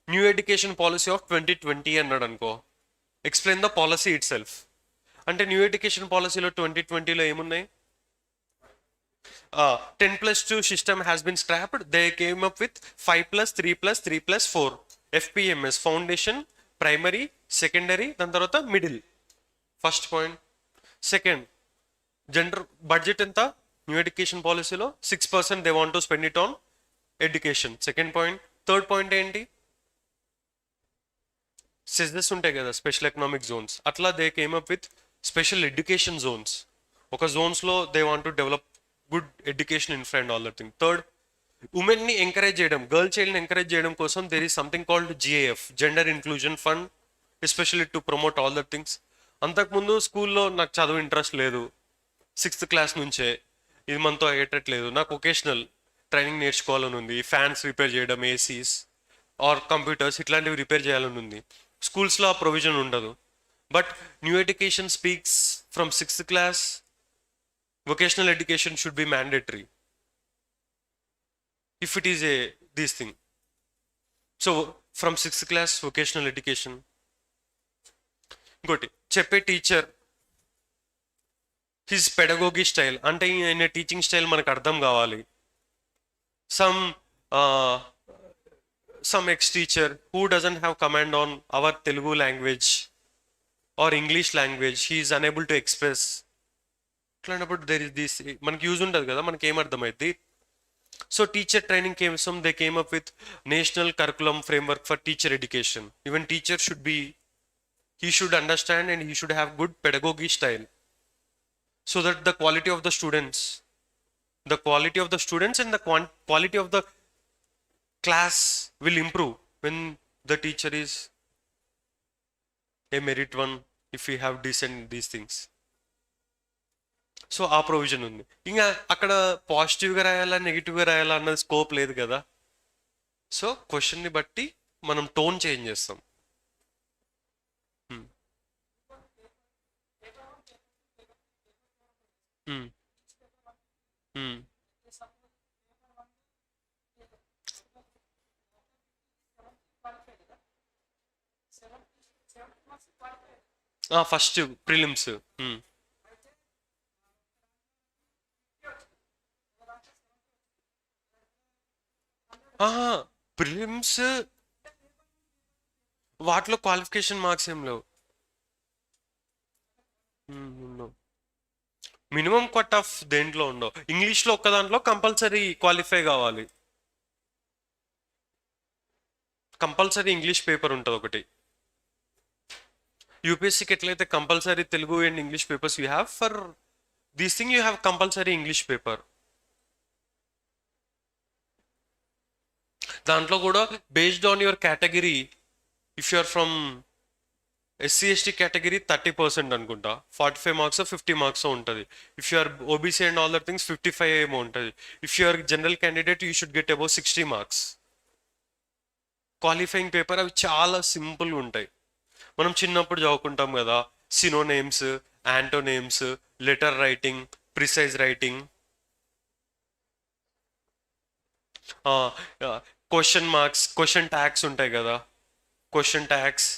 new education policy of 2020 అన్నాడు అనుకో, explain the policy it self. అంటే న్యూ ఎడ్యుకేషన్ పాలసీలో 2020లో ఏమున్నాయి? 10+2 system has been scrapped. They came up with 5+3+3+4 FPMS, foundation, primary, secondary, దాని తర్వాత middle. First point. Second, general budget ఎంత new education పాలసీలో? 6% they want to spend it on education. Second point. Third point ఏంటి? SEZs ఉంటాయి కదా, special economic zones, అట్లా they came up with special education zones. ఒక జోన్స్లో they want to develop good education infra and all that thing. Third, ఉమెన్ని encourage చేయడం, girl చైల్డ్ని encourage చేయడం కోసం there is something called GIF, gender inclusion fund, especially to promote all that things. అంతకుముందు స్కూల్లో నాకు చదువు ఇంట్రెస్ట్ లేదు, 6th class నుంచే ఇది మనతో అయ్యేటట్లేదు, నాకు వొకేషనల్ ట్రైనింగ్ నేర్చుకోవాలని ఉంది, ఫ్యాన్స్ రిపేర్ చేయడం, ఏసీస్ ఆర్ కంప్యూటర్స్ ఇట్లాంటివి రిపేర్ చేయాలని ఉంది. స్కూల్స్లో ఆ ప్రొవిజన్ ఉండదు. But new education speaks from 6th class vocational education should be mandatory if it is a this thing. So from 6th class vocational education. ఇంకోటి చెప్పే teacher his pedagogy style, అంటే ఆయన టీచింగ్ స్టైల్ మనకు అర్థం కావాలి. some ex-teacher who doesn't have command on our Telugu language or English language, he is unable to express. అట్లాంటప్పుడు there is this, మనకి use ఉంటుంది కదా, మనకి ఏమర్థమైంది. So teacher training they came up with national curriculum framework for teacher education. Even teacher should be, he should understand and he should have good pedagogy style so that the quality of the students and the quality of the class will improve when the teacher is a merit one, if we have decent these things. So ఆ provision ఉంది. ఇంకా అక్కడ పాజిటివ్గా రాయాలా నెగిటివ్గా రాయాలా అన్నది scope లేదు కదా. So క్వశ్చన్ని బట్టి మనం టోన్ చేంజ్ చేస్తాం. First prelims. ప్రిలిమ్స్ వాటిలో క్వాలిఫికేషన్ మార్క్స్ ఏం లేవు. మినిమం కట్ ఆఫ్ దేంట్లో ఉండవు. ఇంగ్లీష్లో ఒక్క దాంట్లో కంపల్సరీ క్వాలిఫై కావాలి, కంపల్సరీ ఇంగ్లీష్ పేపర్ ఉంటుంది ఒకటి. యూపీఎస్సీకి ఎట్లయితే compulsory Telugu and English papers you have, for these thing you have compulsory English paper. దాంట్లో కూడా based on your category, if you are from SC ST category 30% అనుకుంటా, 45 మార్క్స్ 50 మార్క్స్ ఉంటుంది. If you are OBC and all other things 55 ఏమో ఉంటుంది. If you are general candidate you should get above 60 marks. Qualifying paper అవి చాలా సింపుల్గా ఉంటాయి. మనం చిన్నప్పుడు చదువుకుంటాం కదా, synonyms, antonyms, letter writing, precis writing, question marks, question tags ఉంటాయి కదా, క్వశ్చన్ ట్యాగ్స్,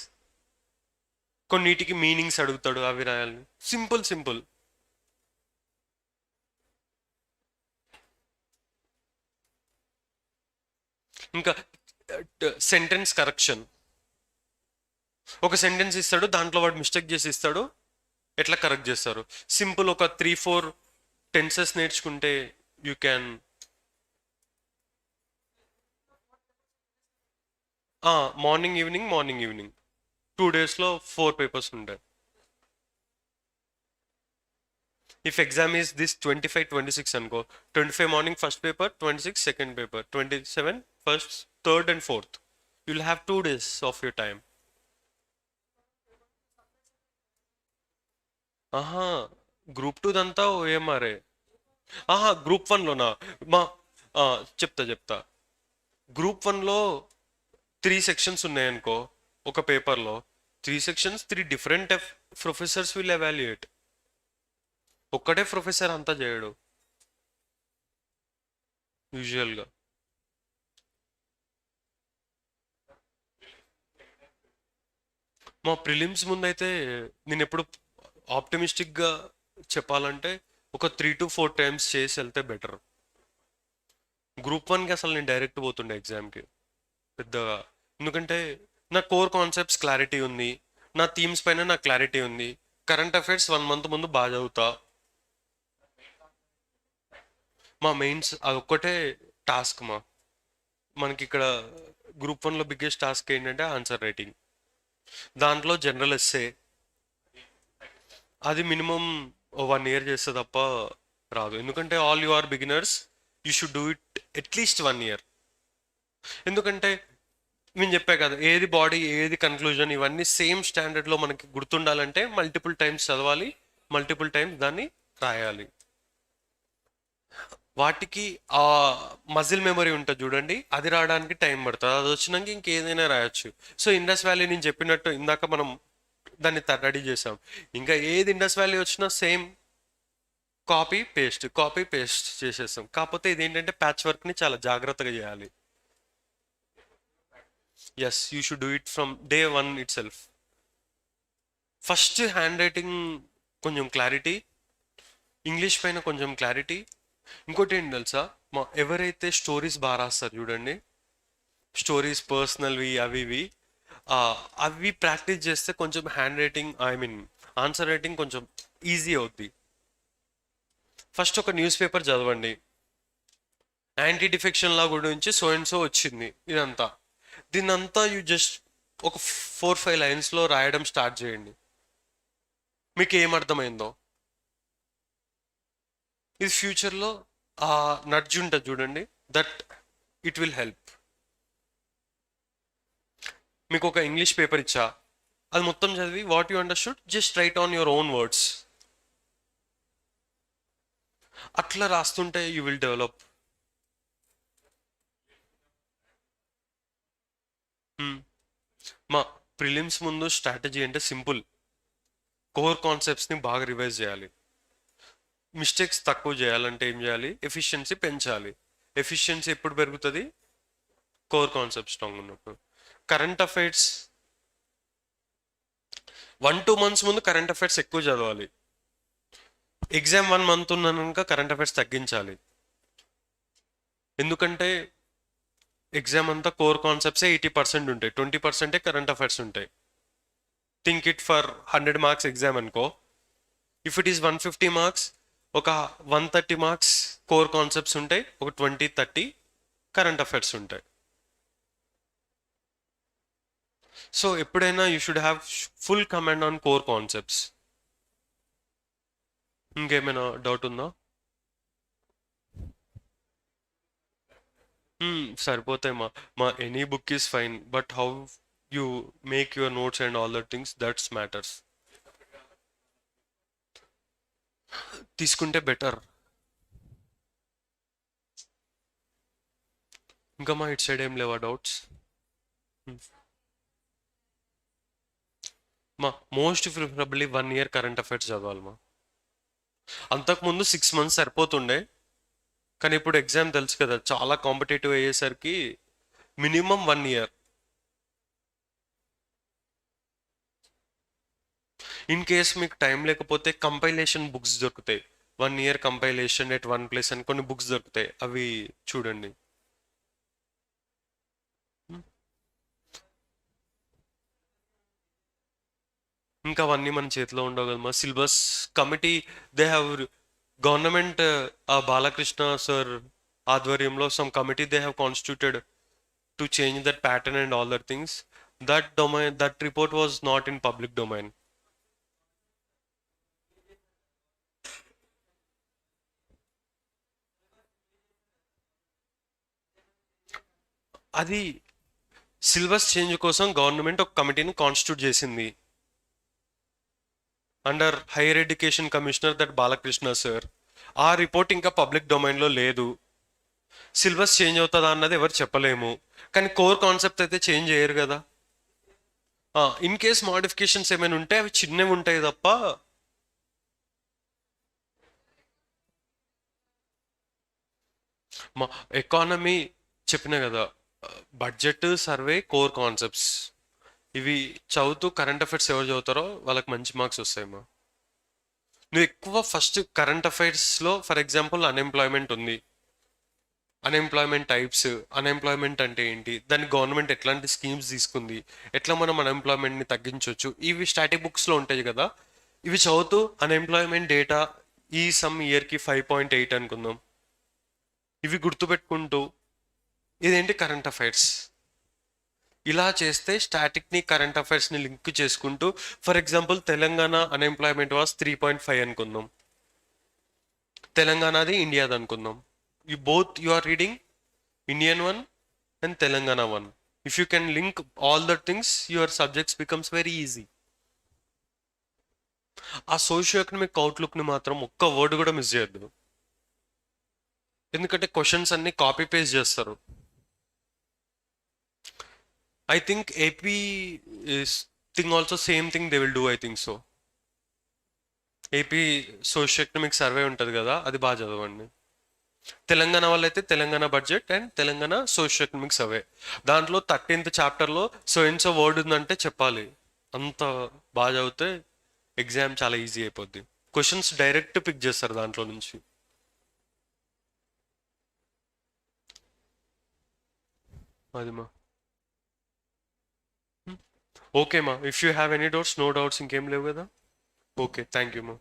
కొన్నిటికి మీనింగ్స్ అడుగుతాడు, అవి రాయాలి. Simple simple. ఇంకా సెంటెన్స్ కరెక్షన్, ఒక సెంటెన్స్ ఇస్తాడు, దాంట్లో వాడు మిస్టేక్ చేసి ఇస్తాడు, ఎట్లా కరెక్ట్ చేస్తారు. సింపుల్ ఒక 3-4 టెన్సెస్ నేర్చుకుంటే యూ క్యాన్. మార్నింగ్ ఈవినింగ్ 2 డేస్లో 4 పేపర్స్ ఉంటాయి. ఇఫ్ ఎగ్జామ్ ఈస్ దిస్ 25-26 అనుకో, 25 morning first paper, 26 second paper, 27 first, third and fourth. You will have 2 days of your time. ఆహా, గ్రూప్ 2 దంతా ఓఎంఆర్ఏ. గ్రూప్ 1లోనా? మా చెప్తా. గ్రూప్ 1లో 3 సెక్షన్స్ ఉన్నాయనుకో, ఒక పేపర్లో 3 sections, 3 different professors will evaluate. ఒక్కటే ప్రొఫెసర్ అంతా చేయడు యూజువల్గా. మా ప్రిలిమ్స్ ముందైతే నేను ఎప్పుడు ఆప్టమిస్టిక్గా చెప్పాలంటే ఒక 3-4 టైమ్స్ చేసి వెళ్తే బెటర్. గ్రూప్ 1కి అసలు నేను డైరెక్ట్ పోతుండే ఎగ్జామ్కి పెద్దగా, ఎందుకంటే నా కోర్ కాన్సెప్ట్స్ క్లారిటీ ఉంది, నా థీమ్స్ పైన నాకు క్లారిటీ ఉంది, కరెంట్ అఫైర్స్ 1 మంత్ ముందు బాగా చదువుతా. మా మెయిన్స్ అదొక్కటే టాస్క్. మనకి ఇక్కడ గ్రూప్ 1లో బిగ్గెస్ట్ టాస్క్ ఏంటంటే ఆన్సర్ రైటింగ్. దాంట్లో జనరల్ ఎస్సే, అది మినిమం 1 year చేస్తే తప్ప రాదు. ఎందుకంటే all you are beginners, you should do it at least 1 year. ఎందుకంటే నేను చెప్పా కదా, ఏది బాడీ ఏది కన్క్లూజన్ ఇవన్నీ సేమ్ స్టాండర్డ్లో మనకి గుర్తుండాలంటే మల్టిపుల్ టైమ్స్ చదవాలి, మల్టిపుల్ టైమ్స్ దాన్ని రాయాలి. వాటికి ఆ మజిల్ మెమరీ ఉంటుంది చూడండి, అది రావడానికి టైం పడుతుంది. అది వచ్చినాక ఇంకేదైనా రాయొచ్చు. సో ఇండస్ వ్యాలీ నేను చెప్పినట్టు ఇందాక మనం దాన్ని రెడీ చేసాం. ఇంకా ఏది ఇండస్ వ్యాలీ వచ్చినా సేమ్ కాపీ పేస్ట్ చేసేస్తాం. కాకపోతే ఇదేంటంటే ప్యాచ్ వర్క్ని చాలా జాగ్రత్తగా చేయాలి. Yes, you should do it from day 1 itself. First hand writing కొంచెం క్లారిటీ, ఇంగ్లీష్ పైన కొంచెం క్లారిటీ. ఇంకోటి ఏంటి తెలుసా, ఎవరైతే స్టోరీస్ బాగా రాస్తారు చూడండి, స్టోరీస్ పర్సనల్వి అవి అవి ప్రాక్టీస్ చేస్తే కొంచెం హ్యాండ్ రైటింగ్, ఆన్సర్ రైటింగ్ కొంచెం ఈజీ అవుద్ది. ఫస్ట్ ఒక న్యూస్ పేపర్ చదవండి, యాంటీ డిఫెక్షన్ లా గురించి సో అండ్ సో వచ్చింది, ఇదంతా దీన్నంతా యూ జస్ట్ ఒక 4-5 లైన్స్లో రాయడం స్టార్ట్ చేయండి. మీకు ఏమర్థమైందో ఇది ఫ్యూచర్లో ఆ నడ్జ్ ఉంటుంది చూడండి, దట్ ఇట్ విల్ హెల్ప్. మీకు ఒక ఇంగ్లీష్ పేపర్ ఇచ్చా, అది మొత్తం చదివి what you understood just right on your own words, అట్లా రాస్తుంటే యూ విల్ డెవలప్. మా ప్రిలిమ్స్ ముందు స్ట్రాటజీ అంటే సింపుల్, కోర్ కాన్సెప్ట్స్ని బాగా రివైజ్ చేయాలి. మిస్టేక్స్ తక్కువ చేయాలంటే ఏం చేయాలి, ఎఫిషియన్సీ పెంచాలి. ఎఫిషియన్సీ ఎప్పుడు పెరుగుతుంది, కోర్ కాన్సెప్ట్ స్ట్రాంగ్ ఉన్నప్పుడు. కరెంట్ అఫైర్స్ 1-2 months ముందు కరెంట్ అఫైర్స్ ఎక్కువ చదవాలి. ఎగ్జామ్ 1 month ఉన్నాక కరెంట్ అఫైర్స్ తగ్గించాలి. ఎందుకంటే ఎగ్జామ్ అంతా కోర్ కాన్సెప్ట్సే 80% ఉంటాయి, 20% కరెంట్ అఫైర్స్ ఉంటాయి. Think it for 100 marks exam అనుకో, ఇఫ్ ఇట్ ఈస్ 150 marks, ఒక 130 marks కోర్ కాన్సెప్ట్స్ ఉంటాయి, ఒక 20-30 కరెంట్ అఫైర్స్ ఉంటాయి. సో ఎప్పుడైనా you should have full command on core concepts. ఇంకేమైనా డౌట్ ఉందా? సరిపోతాయి మా any book is fine but how you make your notes and all that things that's matters. తీసుకుంటే better. ఇంకా మా ఇటు సైడ్ ఏం లేవా డౌట్స్? మా most preferably 1 year current affairs చదవాలి మా. అంతకుముందు 6 months సరిపోతుండే, కానీ ఇప్పుడు ఎగ్జామ్ తెలుసు కదా చాలా కాంపిటేటివ్ అయ్యేసరికి మినిమం 1 year. ఇన్ కేస్ మీకు టైం లేకపోతే కంపైలేషన్ బుక్స్ దొరుకుతాయి, 1 year compilation at one place అని కొన్ని బుక్స్ దొరుకుతాయి, అవి చూడండి. ఇంకా అవన్నీ మన చేతిలో ఉండవు కదా మా. Syllabus committee they have government Balakrishna sir ఆధ్వర్యంలో some committee they have constituted to change that pattern and all that things. That report was not in public domain. అది సిలబస్ చేంజ్ కోసం గవర్నమెంట్ ఒక కమిటీని కాన్స్టిట్యూట్ చేసింది under higher education commissioner that Balakrishna sir. ఆ report ఇంకా public డొమైన్లో లేదు. Syllabus change అవుతుందా అన్నది ఎవరు చెప్పలేము, కానీ కోర్ కాన్సెప్ట్ అయితే చేంజ్ చేయరు కదా. ఇన్ కేస్ మోడిఫికేషన్స్ ఏమైనా ఉంటే అవి చిన్నవి ఉంటాయి తప్ప. మా ఎకానమీ చెప్పిన కదా, బడ్జెట్ సర్వే కోర్ కాన్సెప్ట్స్ ఇవి చదువుతూ కరెంట్ అఫైర్స్ ఎవరు చదువుతారో వాళ్ళకి మంచి మార్క్స్ వస్తాయి మా. నువ్వు ఎక్కువ ఫస్ట్ కరెంట్ అఫైర్స్లో ఫర్ ఎగ్జాంపుల్ అన్ఎంప్లాయ్మెంట్ ఉంది, అన్ఎంప్లాయ్మెంట్ టైప్స్, అన్ఎంప్లాయ్మెంట్ అంటే ఏంటి, దాన్ని గవర్నమెంట్ ఎట్లాంటి స్కీమ్స్ తీసుకుంది, ఎట్లా మనం అన్ఎంప్లాయ్మెంట్ని తగ్గించవచ్చు, ఇవి స్టాటిక్ బుక్స్లో ఉంటాయి కదా. ఇవి చదువుతూ అన్ఎంప్లాయ్మెంట్ డేటా ఈ సమ్ ఇయర్కి 5.8 అనుకుందాం, ఇవి గుర్తుపెట్టుకుంటూ ఇదేంటి కరెంట్ అఫైర్స్. ఇలా చేస్తే స్టాటిక్ని కరెంట్ అఫైర్స్ని లింక్ చేసుకుంటూ for example Telangana unemployment was 3.5 అనుకుందాం, తెలంగాణది ఇండియాది అనుకుందాం. You are reading Indian one and Telangana one. If you can link all the things, your subjects becomes very easy. ఆ సోషియో ఎకనామిక్ అవుట్లుక్ని మాత్రం ఒక్క వర్డ్ కూడా miss చేయొద్దు, ఎందుకంటే క్వశ్చన్స్ అన్ని కాపీ పేస్ట్ చేస్తారు. I think AP is thing also same thing they will do, I think so. AP socio economic survey ఉంటుంది కదా, అది బాగా చదవండి. తెలంగాణ వాళ్ళైతే Telangana budget and Telangana socio economic survey, దాంట్లో 13th చాప్టర్లో సో వర్డ్ ఉందంటే చెప్పాలి. అంత బాగా చదివితే ఎగ్జామ్ చాలా ఈజీ అయిపోద్ది, క్వశ్చన్స్ డైరెక్ట్ పిక్ చేస్తారు దాంట్లో నుంచి. అది మా ఓకే మా. If you have any doubts, no doubts ఇంకేం లేవు కదా. ఓకే, థ్యాంక్ యూ మా.